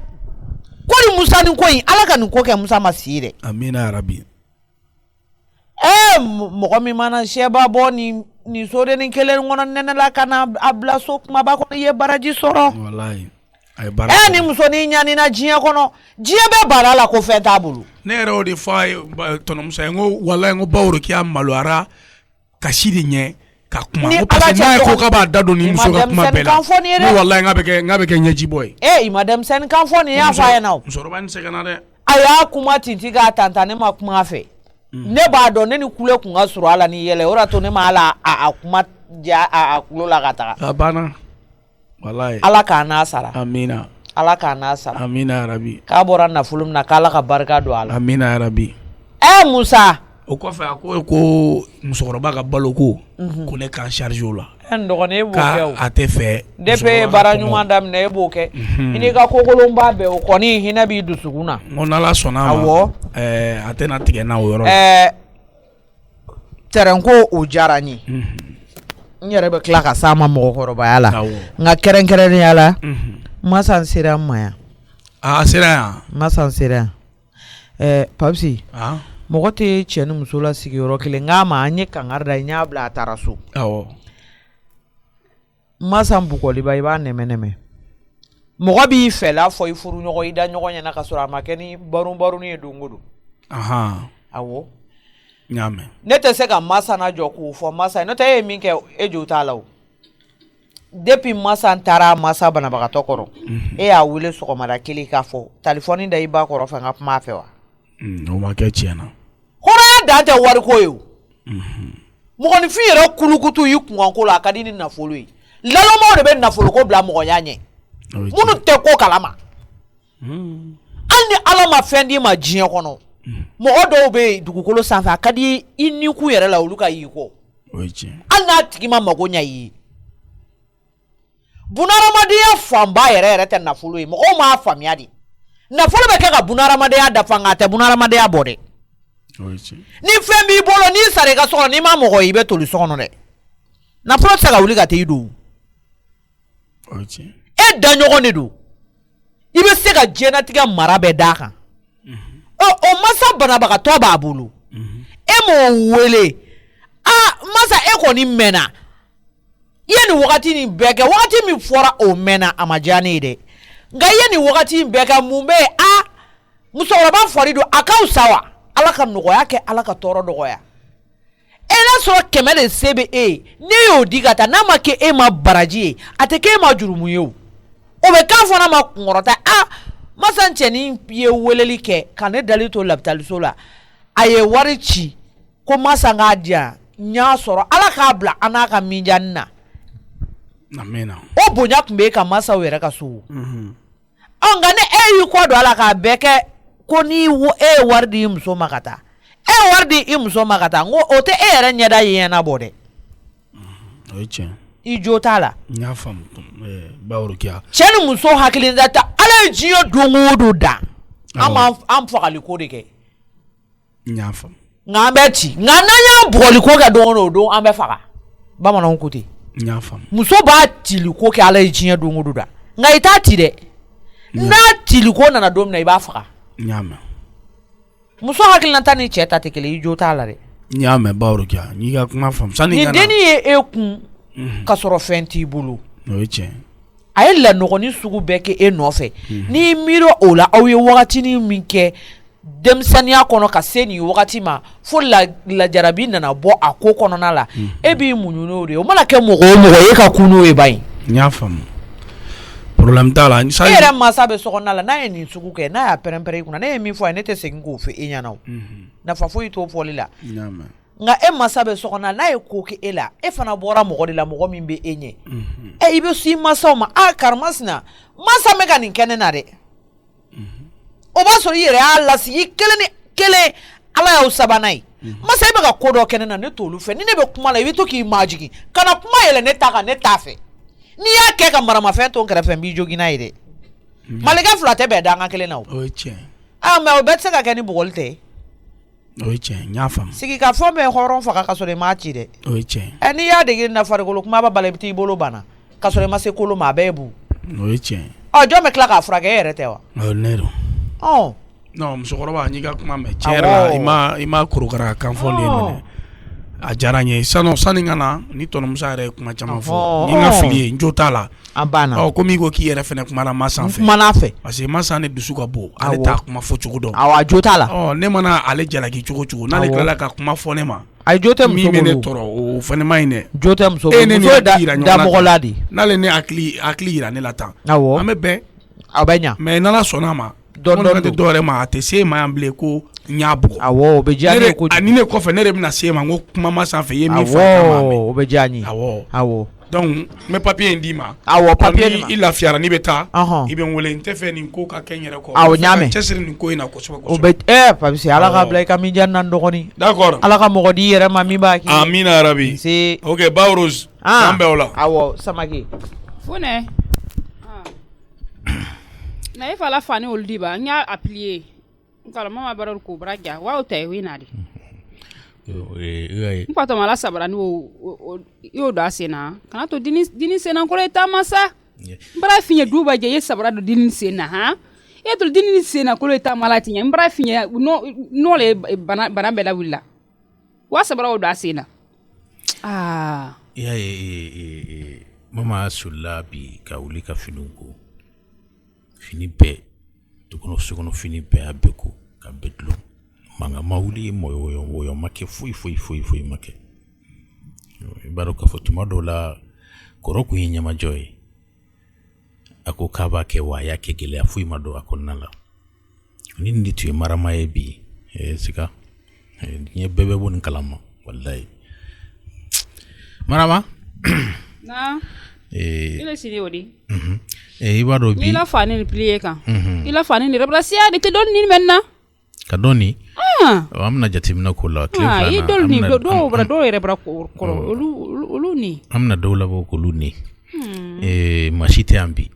ko ni Musa ni ko in ala ka nin ko kɛ Musa ma si dɛ amina yarabi mɔgɔ min mana sɛba bɔ nin soden kelen kɔnɔ nɛnɛ la ka na a bila so kumaba kɔnɔ i ye baraji sɔrɔ wallahi a ye bara ni musonin ɲanina diɲɛ kɔnɔ diɲɛ bɛɛ bara la ko fɛn t'a bolo ne yɛrɛ o de fɔ a ye tɔnɔ Musa n ko wallahi n ko bawro k'a maloyara kasi de ɲɛ ka kuma ko parce que n'a ye ko k'a b'a da don ni muso ka kuma bɛɛ la ne wallahi n k'a bɛ kɛ ɲɛjibɔ ye i ma denmisɛnnin kan fɔ nin y'a fɔ a ɲɛna o musokɔrɔba nin sɛgɛnna dɛ a y'a kuma tinti k'a tantan ne ma kuma a fɛ ne b'a dɔn ne ni kule kun ka surun a la ni yɛlɛ o de to ne ma ala a kuma ja a kulo la ka taga a banna wallahi ala k'a n'a sara amina ala k'a n'a sara amina yarabi k'a bɔra nafolo min na k'ala ka barika don a la amina yarabi Musa o kɔfɛ a ko musokɔrɔba ka balo ko ne k'an charge o la n dɔgɔnin e b'o kɛ o a tɛ fɛ depuis baara ɲuman daminɛ e b'o kɛ i n'i ka kokolonba bɛɛ o kɔni hinɛ b'i dusukun na n ko n'ala sɔnna a ma a tɛna tigɛ n'a o yɔrɔ la terrain ko o diyara n ye n yɛrɛ bɛ tila ka s'a ma mɔgɔkɔrɔbaya la nka kɛrɛnkɛrɛnnenya la Masa n sera n ma yan a sera yan Masa n sera yan Papsi mɔgɔ tɛ cɛ ni muso la sigiyɔrɔ kelen nka ma an ye kangari da n y'a bila a taara so masa bugɔliba i b'a nɛmɛ mɔgɔ b'i fɛla fɔ i furu ɲɔgɔn i da ɲɔgɔn ɲɛna ka sɔrɔ a ma kɛ ni baruni ye don o don awɔ ne tɛ se ka masa na jɔ k'o fɔ masa n'o tɛ e ye min kɛ e jo t'a la o depuis masa taara masa banabagatɔ kɔrɔ e y'a wele sɔgɔmada kelen k'a fɔ telefɔni da i ba kɔrɔ fɛ n ka kuma a fɛ wa o ma kɛ tiɲɛ na hɔrɔnya dan tɛ wariko ye o mɔgɔninfin yɛrɛ kulukutu y'i kunkanko la a ka di ni nafolo ye lalɔmaw de bɛ nafoloko bila mɔgɔya ɲɛ minnu tɛ ko kalama hali ni ala ma fɛn d'i ma diɲɛ kɔnɔ mɔgɔ dɔw bɛ dugukolo sanfɛ a ka di i nikun yɛrɛ la olu ka y'i kɔ hali n'a tigi ma mago ɲɛ i ye bunahadamadenya fanba yɛrɛ tɛ nafolo ye mɔgɔw m'a faamuya de nafolo bɛ kɛ ka bunahadamadenya dafa nka a tɛ bunahadamadenya bɔ dɛ ni fɛn b'i bolo n'i sara i ka so kɔnɔ n'i ma mɔgɔ ye i bɛ toli so kɔnɔ dɛ nafolo tɛ se ka wuli ka t'i don e daɲɔgɔn de don i bɛ se ka diɲɛlatigɛ mara bɛɛ d'a kan o masa banabagatɔ b'a bolo e m'o wele masa e kɔni mɛnna i ye nin wagati nin bɛɛ kɛ wagati min fɔra o mɛnna a ma diya ne ye dɛ nka i ye nin wagati in bɛɛ kɛ mun bɛ yen musokɔrɔba fɔri don a ka fisa wa ala ka nɔgɔya kɛ ala ka tɔɔrɔ dɔgɔya e n'a sɔrɔ 100 de se bɛ e ye ne y'o di ka taa n'a ma kɛ e ma baraji ye a tɛ kɛ e ma jurumu ye o bɛ k'a fana ma kunkɔrɔta masa cɛnin ye weleli kɛ ka ne dali to lapitaliso la a ye wari ci ko masa k'a di yan n y'a sɔrɔ ala k'a bila an n'a ka minjani na o bonya tun bɛ e ka masaw yɛrɛ ka so nka ni e y'i kɔ don ala k'a bɛɛ kɛ ko ni e ye wari di i muso ma ka taa e ye wari di i muso ma ka taa n ko o tɛ e yɛrɛ ɲɛda ye ɲɛna bɔ dɛ o ye tiɲɛ i jo t'a la n y'a faamu Baworokiya cɛ ni muso hakilina ta ala ye diɲɛ don o don da an fagali ko de kɛ n y'a faamu nka an bɛ ci nka n'an y'a bugɔli ko kɛ don o don an bɛ faga bamananw ko ten n y'a faamu muso b'a tili ko kɛ ala ye diɲɛ don o don da nka i t'a ti dɛ n'a tili ko nana don min na i b'a faga n y'a mɛn muso hakilina ta ni cɛ ta tɛ kelen i jo t'a la dɛ n y'a mɛn Baworokiya n y'i ka kuma faamu sani nin dennin ye e kun ka sɔrɔ fɛn t'i bolo o ye tiɲɛ a ye lanɔgɔni sugu bɛɛ kɛ e nɔfɛ n'i miiri o la aw ye wagatinin min kɛ denmisɛnniya kɔnɔ ka se nin wagati ma fo lajarabi nana bɔ a ko kɔnɔna la e b'i muɲu n'o de ye o mana kɛ mɔgɔ o mɔgɔ e ka kun n'o ye ba in n y'a faamu problème t'a la e yɛrɛ mansa bɛ sokɔnɔna la n'a ye nin sugu kɛ n'a y'a pɛrɛn-pɛrɛn i kunna ne ye min fɔ a ye ne tɛ segin k'o fɔ e ɲɛna o nafa foyi t'o fɔli la nka e mansa bɛ sokɔnɔna n'a ye ko kɛ e la e fana bɔra mɔgɔ de la mɔgɔ min bɛ e ɲɛ i bɛ se i mansaw ma karimasina mansa bɛ ka nin kɛ ne na dɛ o b'a sɔrɔ i yɛrɛ y'a lasigi kelen ni kelen ala y'aw sabanan ye masa e bɛ ka ko dɔ kɛ ne na ne t'olu fɛ ni ne bɛ kuma la i bɛ to k'i majigin ka na kuma yɛlɛ ne ta kan ne t'a fɛ n'i y'a kɛ ka maramafɛn to n kɛrɛfɛ n b'i jogin n'a ye dɛ malikɛ fila tɛ bɛn dangan kelen na o ye tiɲɛ mɛ o bɛɛ tɛ se ka kɛ ni bugɔli tɛ o ye tiɲɛ n y'a faamu sigi ka fɔ bɛ hɔrɔn faga ka sɔrɔ i m'a ci dɛ o ye tiɲɛ n'i y'a dege na farikolo kumaba bala i bɛ t'i bolo bana ka sɔrɔ i ma se kolo ma a bɛɛ ye bu o ye tiɲɛ jɔn bɛ tila k'a furakɛ e yɛrɛ tɛ wa ne don non musokɔrɔba n y'i ka kuma mɛn tiɲɛ yɛrɛ la i ma korokara kan fɔ de ye minɛ a diyara n ye sani ka na ni tɔnɔmuso yɛrɛ ye kuma caman fɔ n ye n ka fili ye n jo t'a la an banna komi i ko k'i yɛrɛ fɛnɛ kumana masa fɛ kumana fɛ parce que masa ne dusu ka bon ale t'a kuma fɔ cogo dɔn a jo t'a la ne mana ale jalaki cogo cogo n'ale tilala ka kuma fɔ ne ma a jo tɛ muso min bɛ ne tɔɔrɔ o fɛnɛ ma ɲi dɛ jo tɛ muso bolo muso da mɔgɔ la de n'ale ne hakili yira ne la tan an bɛ bɛn a bɛ ɲa mais n'ala sɔnna ma dɔn tɛ dɔwɛrɛ ma a tɛ se ma yan bilen ko n y'a bugɔ o bɛ diya ne ye kojugu ni ne kɔfɛ ne de bɛna se ma n ko kuma ma sanfɛ i ye min fɔ a kama mɛn o bɛ diya n ye donc n bɛ papier in d'i ma papier ni i lafiyara n'i bɛ taa i bɛ n wele n tɛ fɛ nin ko ka kɛ n yɛrɛ kɔ ɲaamɛ cɛsiri nin ko in na kosɛbɛ o bɛ Papisi ala ka bila i ka min diya n na dɔgɔnin d'accord ala ka mɔgɔ di i yɛrɛ ma min b'a k'i ye amina yarabi ok Baworoz k'an bɛn o la Samake Funɛ na e fala fani olu di ba n y'a appliquer nkala mama barar ko braja wa o tay wina di n pato mala sabara ni o yo da sena kana to dini sena ko ta masa bara finya duba je sabara do dini sena ha e to dini sena ko le ta malati nya mbra finya no le bana bela willa wa sabara o da sena ya mama sulla bi ka wuli ka finunko fini be to kono sukono fini be abeko ka bedlo manga mauli moyo make fui make baro ka fotuma dola koroku yinyama joy ako kaba ke waya ke gele afui mado akonnala nini nditu marama ebi sika nye bebe bon kalama wallahi marama na ile sini odi ibado bi ila fani ni plié kan ila fani ni rebrasia de te don ni menna kadoni amna jatimna kula clifana idol ni do bra do rebra ko olu ni amna dawla bo ko luni mashite ambi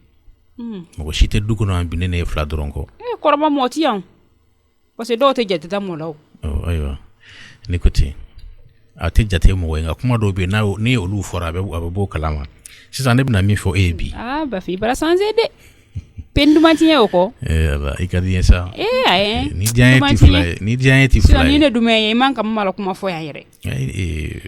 mo shite duko no ambi ne fla dronko korba moti yan parce que do te jatita mo law aywa nikuti ate jate mo wenga kuma do be na ni olu fora be abo kalama sisa ne bina mi fo ab ba fi bara sanze de pendu matinye oko ba ikadi sa ni dian ti fly ni ne dume man kam mala kuma fo ya yere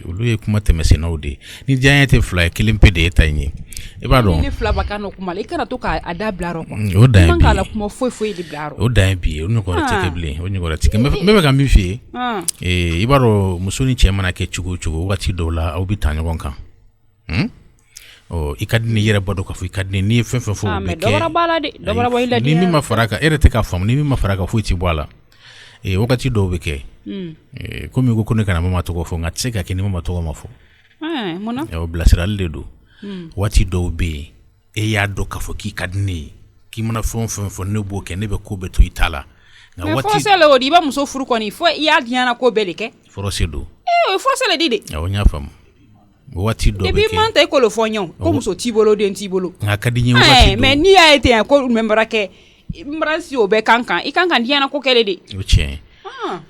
olu e kuma temese na ode ni dian ti fly kilimpe de tanye e ba don ni fly bakano kuma le kana to ka ada blaro ko man kala kuma fo di blaro o da bi o ni ko teke ble o ni ko teke me ka mi fi e ba ro musuni chema na ke chugo wati dola au bitanya gonka ikadini yere bodo ka fu ikadini ni fenfen fu be ke dobara bala de dobara boy la ni mi ma faraka erete ka fam ni mi ma faraka fu ti bwala wakati do be ke komi go kone kana mama to ko fu ngatseka ke ni mama to ko mafu mona o blasral le do wati do be ya do ka fu ki kadini ki mona fon ne bo ke ne be ko be to itala nga wati fo sele odi ba muso furu ko ni fo ya diana ko belike fo sedo fo sele dide o nya fam wati do be manta ko lo fonyo ko muso tibolo de tibolo akadinye wati do mais ni a été ko membra ke mbrasi o be kankan ikankan diana ko kele de uche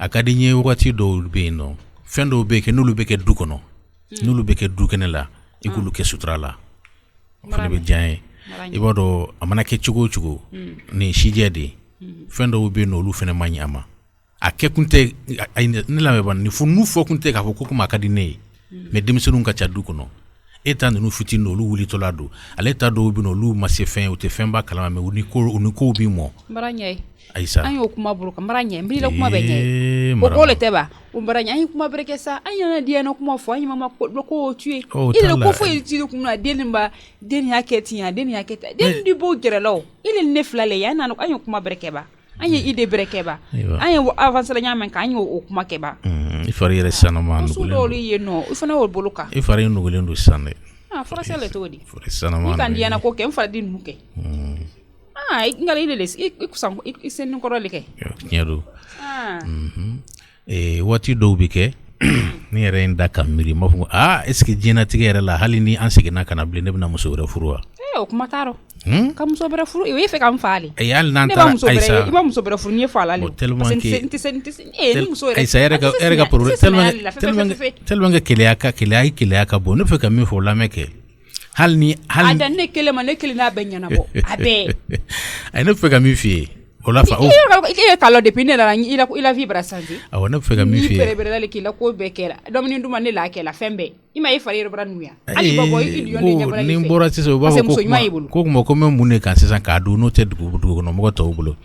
akadinye wati do be no fendo be ke nulu be ke duko no nulu be ke duko ne la ikulu ke sutrala fene be jaye ibodo amana ke chugo ni shijede fendo be no lu fene manyama akekunte ne la meban ni fu nu fo kunte ka fo ko kuma akadinye mais demisonu ka chadu kono eta no futi no lu wuli to lado ale ta do bi no lu masse fin o te fin ba kala me uni ko bi mo maranyai aisa ayo kuma buruka maranyai mbila kuma benye o ko le teba o maranyai kuma breke sa anya dia no kuma fo anya mama ko tue ile ko fo ile kuma denimba den yaketi den di bo gerelo ile ne flale ya na ayo kuma breke ba anya ide breke ba anya avance la nyama ka anya o kuma keba ifari resana ma no so yeno ifana o boluka ifari no golendo sanne fora sele todi resana ma kan diana ko kem fara din muke ngala ile les ikusan isen ko role ke nyado wati do bike ni yere nda kamiri mafu est-ce que jina tigere la halini ansigina kana ble nebna musura furwa o kuma taro kam so bere furu e fe kam faali yal nanta aisa iba muso bere furu ni faala le tellement que ni muso aisa erga pour tellement que ka bo ne fe kam mi fo la meke halni ada ne kele ma ne kele na benyana bo abe ay ne fe kam mi fi ola fa ile kalo de pine la ila vibra sanzi awana fe kam mi fi bere le kila ko bekela domini nduma ne la kela fembe ima e fari robra nuya ali babo ili yonde nyabara ni mbora tise babo ko mo ko men mune kan sesan ka do no te dugo no mo to bulo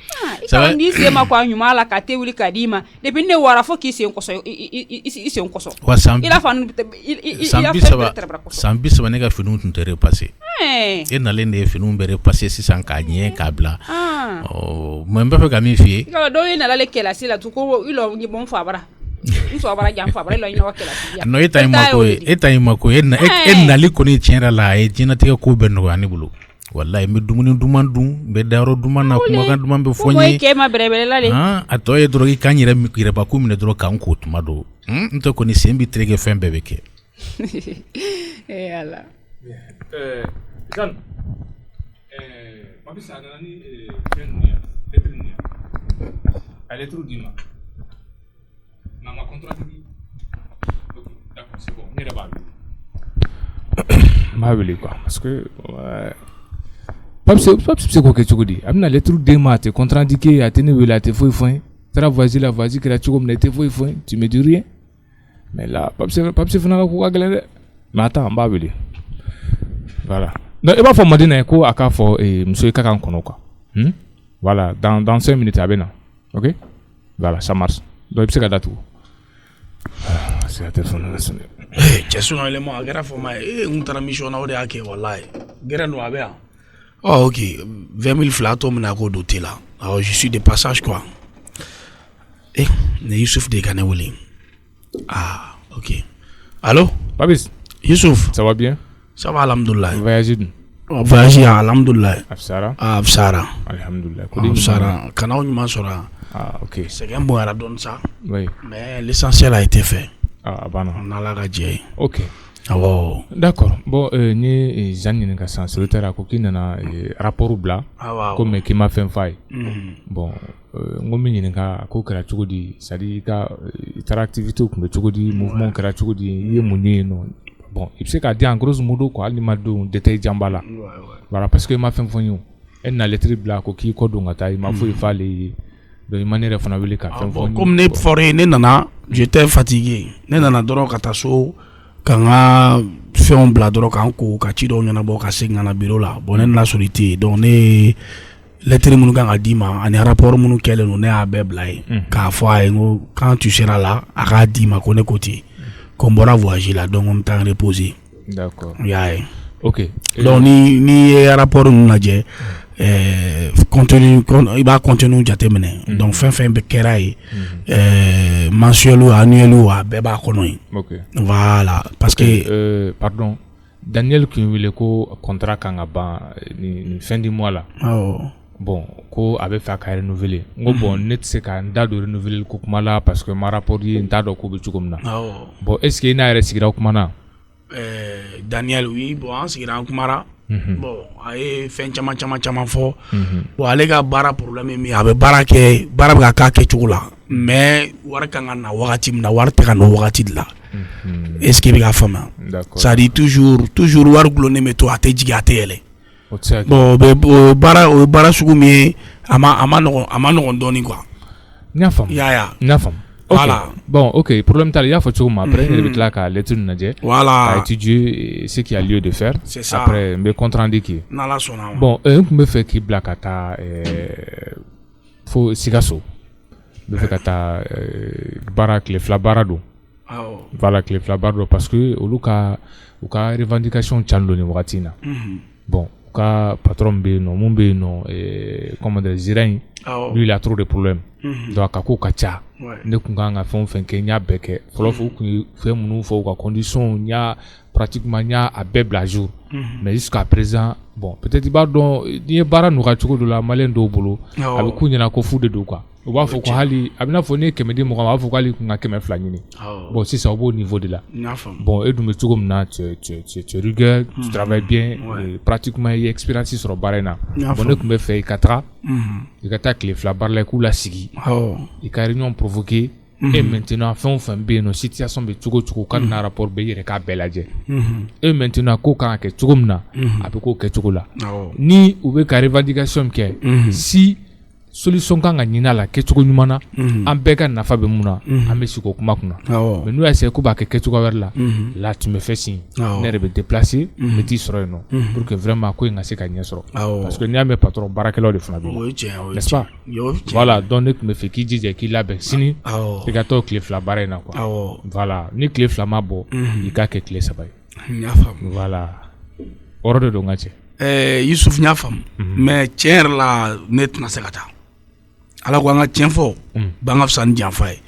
sawa ni se ma kwa nyuma la ka te wuli kadima de pine wara fo ki se nkoso ise nkoso ila fa sambi saba ne ka finu tuntere passer e na lende finu bere passer sisan ka nye kabla mo mba fe ka mi fi ko do ina la le kela sila tu ko ilo ngi bon fa bara nso bara jam fa bara ilo ina wakela ya no eta imako na liko ni chenra la e jina te ko benno ani bulu wallahi mi dumuni dumandu be daro dumana kuma kan duman be fonye ko ke ma bere la le atoye drogi kanyire mi kire ba kumine dro kan ko tumado nto ko ni sembi trege fembe beke ala Jean mabisa nani Kenya Petrinia elle est trop dima ma contrat dit ok d'accord c'est bon on est là-bas ma quoi parce que c'est quoi que tu dis? Amna les trucs des maths, contre-indiqué, à tenir la te fouille fin. Travailler la voiture que la tu comme n'était fouille fin. Tu me dis rien. Mais là, c'est fana ko galère. Mais attends, on va aller. Voilà. Donc, il va falloir me dire quoi à faire monsieur Kakan Konoka. Voilà, dans 5 minutes à Bena. Ok? Voilà, ça marche. Donc, c'est qu'à tout. C'est la téléphone. Tu es un élément à grave. On t'a mis sur un ordre à qui, voilà. Oh, ok. 20 000 flats, on m'a doté là. Alors, je suis de passage, quoi. Eh, Youssouf de Kanewouli. Ah, ok. Allô? Babis. Youssouf. Ça va bien? Ça va, alhamdoulilah. Voyagez. Voyagez, alhamdoulilah. Afsara? Ah, Afsara. Alhamdoulilah. Afsara. Kana on sera. Ah, ok. C'est qu'un bon aradon ça. Oui. Mais l'essentiel a été fait. Ah, bah non. On a la radie. Ok. Ah, wow. D'accord. Bon, ni Jeanne n'a pas sur le terrain qui n'a rapport blanc. Ah, wow. Comme qui m'a fait faille. Bon, ngomi n'a pas ko kera chugodi. C'est-à-dire que activité comme chugodi, mouvement kera chugodi, y est mouni non. Bon, il sait qu'à dire en gros modo quoi, il m'a donné détail jambala. Voilà, parce que m'a fait fonyo. Elle n'a lettre blanc qui code on a il m'a fait fallait de manière fonabile qu'a fait fonyo. Comme ne forêt ne nana, j'étais fatigué. Ne nana doro kataso. Quand on fait un bladro quand on kachiro on y en a beaucoup à signer na bureau là. Bon, on a solité. Donc ne lettre mon gars a dit ma, un rapport mon qu'elle nous n'est à beblaï. Quand tu seras là, a dit ma connaît côté. Comme on va voyager là, donc on t'a reposé. D'accord. Yeah. Ok. Donc ni rapport nous n'a dit continue il va continuer à terminer. Donc fin bekeraï mensuel ou annuel ou à beba konoï. Ok. Voilà parce que pardon Daniel qui le ko contrat kangaba ni fin du mois là. Oh. Bon ko avait fait qu'à renouveler. Bon net c'est qu'à date de renouveler ko kuma là parce que ma rapport yi ndado ko bitu comme na. Bon est-ce qu'il n'a resté kuma na? Daniel oui bon c'est grand kumara. Bon aye fin chama fo. Bon ale ga bara problème mi abe bara ke bara ga ka ke chugula. Mais war kanga na wakati na war te no wakati la. Est-ce qu'il va fama? D'accord. Ça dit toujours war glone meto ate jigi ate ele. Bon bara sugumi ama no doni quoi. Nya fam. Ya. Nya fam. Voilà. Bon, ok. Problème t'as il faut tout après il est là qu'à l'étude n'a voilà. À étudier ce qu'il y a lieu de faire. C'est ça. Après me compte rendu qui. Bon, me fait qui blacata faut sigaso. Me fait kata barak les flabarado. Voilà les flabarado parce que au cas revendication chando ni watina. Bon, ka patron be no mumbe no comment dire Zirin. Lui il a trop de problèmes. Donc ako kacha. Ne kunganga fon nya beke folofu ku fait munu fo ka condition nya pratiquement nya à bebla jour mais jusqu'à présent bon peut-être ba don ni bara no ka chuko de la malen do bolo abi kunya na ko fude do quoi o ba fo ko hali abina fo ne kemedi mo ka fo ko hali kunga keme flanyini bon c'est ça au niveau de là bon et du me chuko na tu rigueur tu travailles bien pratiquement expérience sur barena bon ne kumbe fait 4 ans il kata clé flabar la kula sigi et réunion provoquée et maintenant fin bien nos situations be chugo kan na rapport be yere ka belaje et maintenant ko kan ke chugumna abe ko ke chugula ni ube ka revendication ke si solution kan ga nyina la ke chugo nyumana an be ka nafa be muna an be siko kuma kuna mais nous essayer ko ba ke chugo werla là tu me fais signe ne rebe déplacer me ti soro no pour que vraiment ko ngase ka nyesoro parce que ni ame patron barakelo de funa n'est-ce pas voilà donc me fait qui dit qu'il la be sini et gato clé flabare na quoi voilà ni clé flamabo il ka ke clé sabay voilà ordre de ngache Youssouf nyafam mais tiens la net na sekata ala ko nga tiens fo bangaf san janfay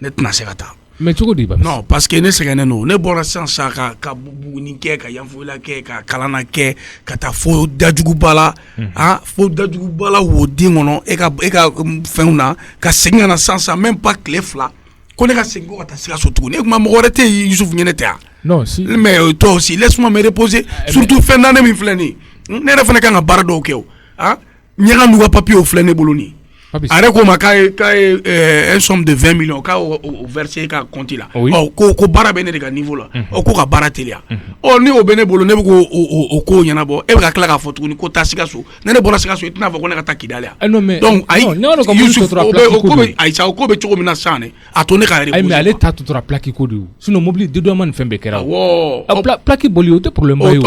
net na sekata mais tu dis non parce que ne sekane no ne bora sans ça ka buguni ke ka yanfula ke ka kalana ke ka ta fo dajugu bala fo dajugu bala wo dingono e ka feuna ka sengana sans ça même pas clé fla ko ne ka sengo ka ta sika sotu ne kuma mo gorete Youssouf nyene ta non si mais toi aussi laisse-moi me reposer surtout fin d'année mi fleni ne refane ka nga barado kew nyaga nuwa papier o fleni boloni Arrête comme un somme de 20 millions ka au verser ka compte là. Ko bara bene de ka niveau là. Ko ka bara telia. Ni o bene bolo ne ko o ko nyana bo e ka kla ka foto ni ko tasika so. Ne bona sika so itina ko ne ka takidala. Donc ay Yusuf Aïcha ko be choko mina sane atone ka ay mais ale ta tutura plaki ko du sinon mobile de do man fembe kera plaki boli o te problème bayo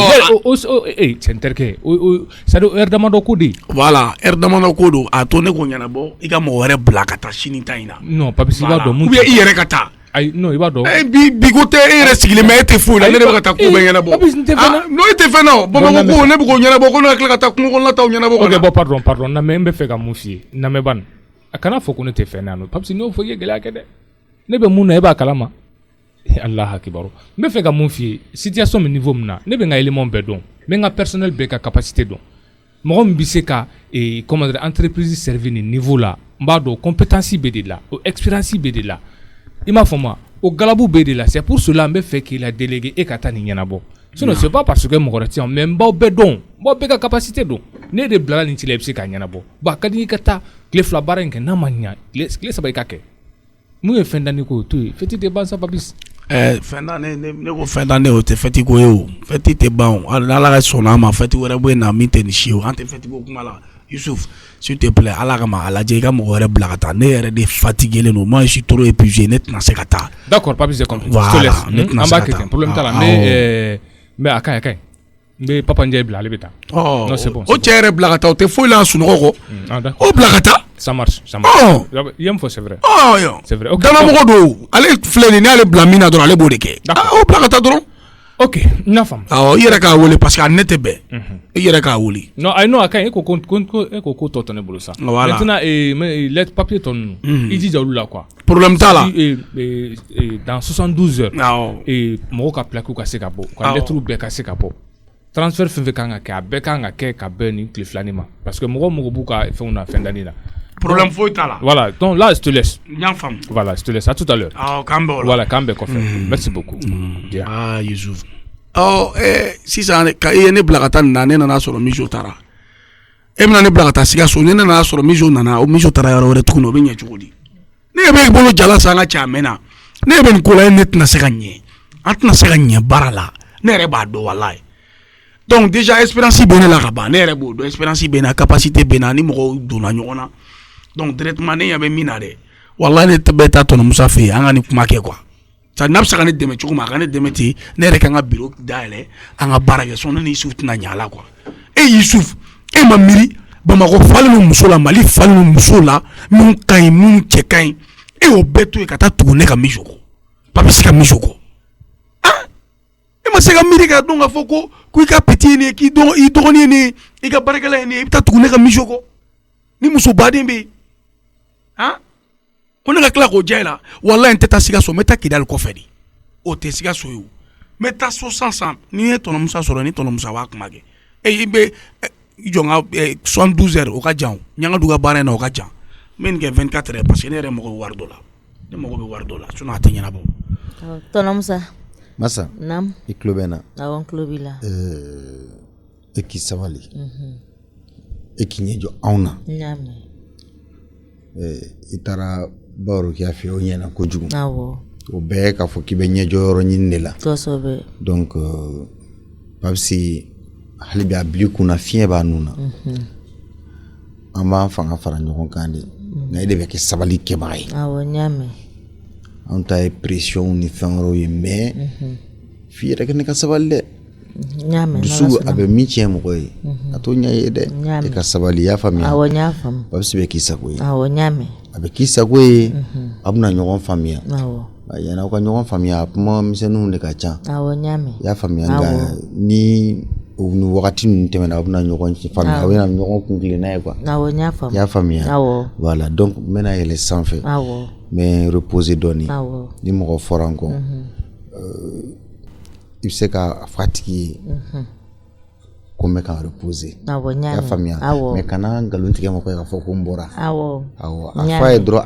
c'est interke ça do erdamando ko di voilà erdamando ko do atone ko nyana bo i ka mo wɛrɛ bila ka taa sini ta in na non papisi b'a dɔn mun ou bien i yɛrɛ ka taa ayi non i b'a dɔn bi ko tɛ e yɛrɛ sigilen mɛ e tɛ foyi la ne de bɛ ka taa ko bɛɛ ɲɛnabɔ papisi n tɛ fɛn na non e tɛ fɛn na Bamakɔ ko ne bɛ k'o ɲɛnabɔ ko ne ka tila ka taa kungo kɔnɔna taw ɲɛnabɔ ok bon pardon namɛ n bɛ fɛ ka mun f'i ye namɛban a kana fɔ ko ne tɛ fɛn na no papisi n'o fɔ i ye gɛlɛya kɛ dɛ ne bɛ mun na e b'a kalama Allah akibaru n bɛ fɛ ka mun f'i ye situation min niveau min na ne bɛ n ka élément bɛɛ dɔn n bɛ n ka personnel bɛɛ ka capacité dɔn mɔgɔ min bɛ se ka comment dire entreprise servir ni niveau la n b'a dɔn compétence bɛ de la o expérience bɛ de la i m'a fɔ ma o galabu bɛ de la c'est pour cela n bɛ fɛ k'i la délégué e ka taa nin ɲɛnabɔ sinon c'est pas parce que mɔgɔ wɛrɛ tɛ yan mais n b'aw bɛɛ dɔn n b'aw bɛɛ ka capacité dɔn ne de bilala nin ci la i bɛ se k'a ɲɛnabɔ bon a ka di i ka taa tile 2 baara in kɛ n'a ma ɲa tile 3 i ka kɛ mun ye fɛn da ni ko to ye fɛti tɛ ban sa papis fɛn da ne ko fɛn da ne o tɛ fɛti ko ye o fɛti tɛ ban o ala ka sɔnna a ma fɛti wɛrɛ bɔ yen na min tɛ nin si o an tɛ fɛti ko kuma la Yusuf s'il te plaît ala kama a lajɛ i ka mɔgɔ wɛrɛ bila ka taa ne yɛrɛ de fatigué don moi je suis trop épuisé ne tɛna se ka taa d'accord papis j'ai compris voilà ne tɛna se ka taa problème t'a la mais a ka ɲi n bɛ papa Ndiaye bila ale bɛ taa non c'est bon o cɛ yɛrɛ bila ka taa o tɛ foyi la sunɔgɔ kɔ o bila ka taa ça marche i ye mun fɔ c'est vrai c'est vrai danamɔgɔ don ale filɛ nin n'ale bila min na dɔrɔn ale b'o de kɛ o bila ka taa dɔrɔn ok n y'a faamu i yɛrɛ k'a wele parce que a ne tɛ bɛn i yɛrɛ k'a wele non ayi non a ka ɲi e ko ko tɔ tɔ ne bolo sa maintenant lettre papier tɔ ninnu i jija olu la quoi problème t'a la dans 72 heures mɔgɔw ka plaque ka se ka bɔ ka lettre bɛɛ ka se ka bɔ transfert fɛn fɛn kan ka kɛ a bɛɛ kan ka kɛ ka bɛn nin tile 2 ma parce que mɔgɔw mago b'u ka fɛnw na fɛn dani la problème foyi t'a la voilà donc là je te laisse n y'a faamu voilà je te laisse à tout à l'heure k'an bɛn o la voilà k'an bɛn kɔfɛ merci beaucoup Yusuf sisan ka e ye ne bila ka taa nin na ne nana sɔrɔ Mijo taara e bɛna ne bila ka taa Sikaso ne nana sɔrɔ Mijo nana o Mijo taara yɔrɔ wɛrɛ tuguni o bɛ ɲɛ cogo di ne bɛ bolo jala san ka ca mɛnna ne bɛ nin ko la ne tɛna se ka ɲɛ an tɛna se ka ɲɛ baara la ne yɛrɛ b'a dɔn walayi donc déjà espérance bɛ ne la ka ban ne yɛrɛ b'o dɔn espérance bɛ na capacité bɛ na ni mɔgɔw donna ɲɔgɔn na donc directement ne ɲɛ bɛ min na dɛ walayi ne bɛ taa tɔnɔ Musa fɛ yen an ka nin kuma kɛ quoi ça n'a bɛ se ka ne dɛmɛ cogo min a ka ne dɛmɛ ten ne yɛrɛ kan ka bureau dayɛlɛ an ka baara kɛ sɔn ne ni Yusuf tɛna ɲɛ a la quoi Yusuf e ma miiri Bamakɔ falen no muso la Mali falen no muso la mun ka ɲi mun cɛ ka ɲi e y'o bɛɛ to yen ka taa tugu ne ka Mijo kɔ Papis ka Mijo kɔ e ma se ka miiri ka dɔn ka fɔ ko i ka petit ye nin ye i dɔgɔnin ye nin ye i ka baarakɛla ye nin ye i bɛ taa tugu ne ka Mijo kɔ ni muso baden bɛ yen ko ne ka tila k'o diya i la walayi n tɛ taa Sikaso n bɛ taa Kidali kɔfɛ de o tɛ Sikaso ye o n bɛ taa so sansan ni ye tɔnɔ Musa sɔrɔ ni tɔnɔ Musa b'a kuma kɛ i bɛ jɔ n ka 72 heures o ka jan o Ɲangadugu ka baara in na o ka jan n bɛ nin kɛ 24 heures parce que ne yɛrɛ mago bɛ wari dɔ la ne mago bɛ wari dɔ la sinon a tɛ ɲɛnabɔ. Tɔnɔ Musa. Masa. Naam. I tulo bɛ n na. Awɔ n tulo b'i la. E k'i sabali. E k'i ɲɛ jɔ anw na. N y'a mɛn. I taara baro kɛ a fɛ o ɲɛna kojugu. Awɔ. O bɛɛ k'a fɔ k'i bɛ ɲɛjɔ yɔrɔ ɲini de la. Kosɛbɛ. Donc Papisi hali bi a bila i kunna fiɲɛ b'a nun na. An b'an fanga fara ɲɔgɔn kan de nka e de bɛ kɛ sabali kɛbaga ye. Awɔ n y'a mɛn. Anw ta ye pression ni fɛn wɛrɛw ye mais f'i yɛrɛ kɛ ne ka sabali dɛ. N y'a mɛn. Dusu a bɛ min tiɲɛ mɔgɔ ye a t'o ɲɛ ye dɛ. I ka sabali i y'a faamuya. Awɔ n y'a faamu. Papisi bɛ k'i sago ye. Awɔ n y'a mɛn. A bɛ k'i sago ye a bɛna ɲɔgɔn faamuya. Awɔ. Yani aw ka ɲɔgɔn faamuya a kuma misɛnninw de ka ca. Awɔ n y'a mɛn. I y'a faamuya nka ni wagati ninnu tɛmɛna aw bɛna ɲɔgɔn faamuya aw bɛna ɲɔgɔn kun tilenna ye quoi. Awɔ n y'a faamu. I y'a faamuya. Awɔ. Voilà donc n bɛna yɛlɛ sanfɛ. Awɔ. Mais reposer dɔɔni. Awɔ. Ni mɔgɔ fɔra n kɔ i bɛ se k'a fɔ a tigi ye ko n bɛ ka reposer. Awɔ n y'a mɛn. I y'a faamuya. Awɔ. Mais kana nkalon tigɛ mɔgɔ ye k'a fɔ ko n bɔra. Awɔ. Awɔ a fɔ a ye dɔrɔn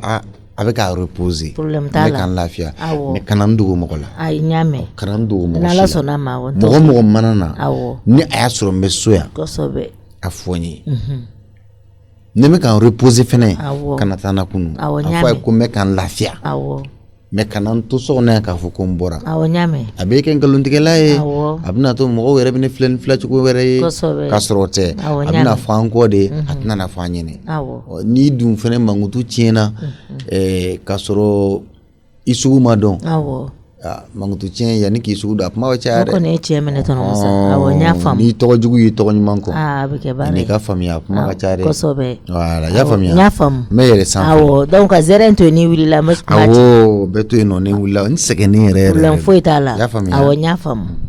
a bɛ k'a reposer. Problème t'a la. N bɛ ka n lafiya. Awɔ. Mais kana n dogo mɔgɔ la. Ayi n y'a mɛn. Kana n dogo mɔgɔ si la. N'Ala sɔnna ma awɔ. Mɔgɔ mana na. Awɔ. Ni a y'a sɔrɔ n bɛ so yan. Kosɛbɛ. A fɔ n ye. ne me kan reposer fɛnɛ kana taa na kunu a fɔ a ye ko n bɛ kan lafiya mɛ kana n to so kɔnɔ yan k'a fɔ ko n bɔra a bɛ kɛ nkalontigɛla ye a bɛna to mɔgɔw yɛrɛ bɛ ne filɛ ni filacogo wɛrɛ ye k'a sɔrɔ o tɛ a bɛna fɔ an kɔ de a tɛna na fɔ an ɲɛnɛ n'i dun fɛnɛ mankutu tiɲɛna k'a sɔrɔ i sugu ma dɔn mankutu tiɲɛ yanni k'i sugu dɔn a kuma bɛ caya dɛ n'i tɔgɔ jugu y'i tɔgɔ ɲuman kɔ n'i ka faamuya a kuma ka ca dɛ voilà y'a faamuya n bɛ yɛrɛ sanfɛ donc ka zɛrɛn to yen n'i wulila bɛɛ to yen nɔ ni wulila n sɛgɛnnen yɛrɛ yɛrɛ foyi t'a la y'a faamuya n y'a faamu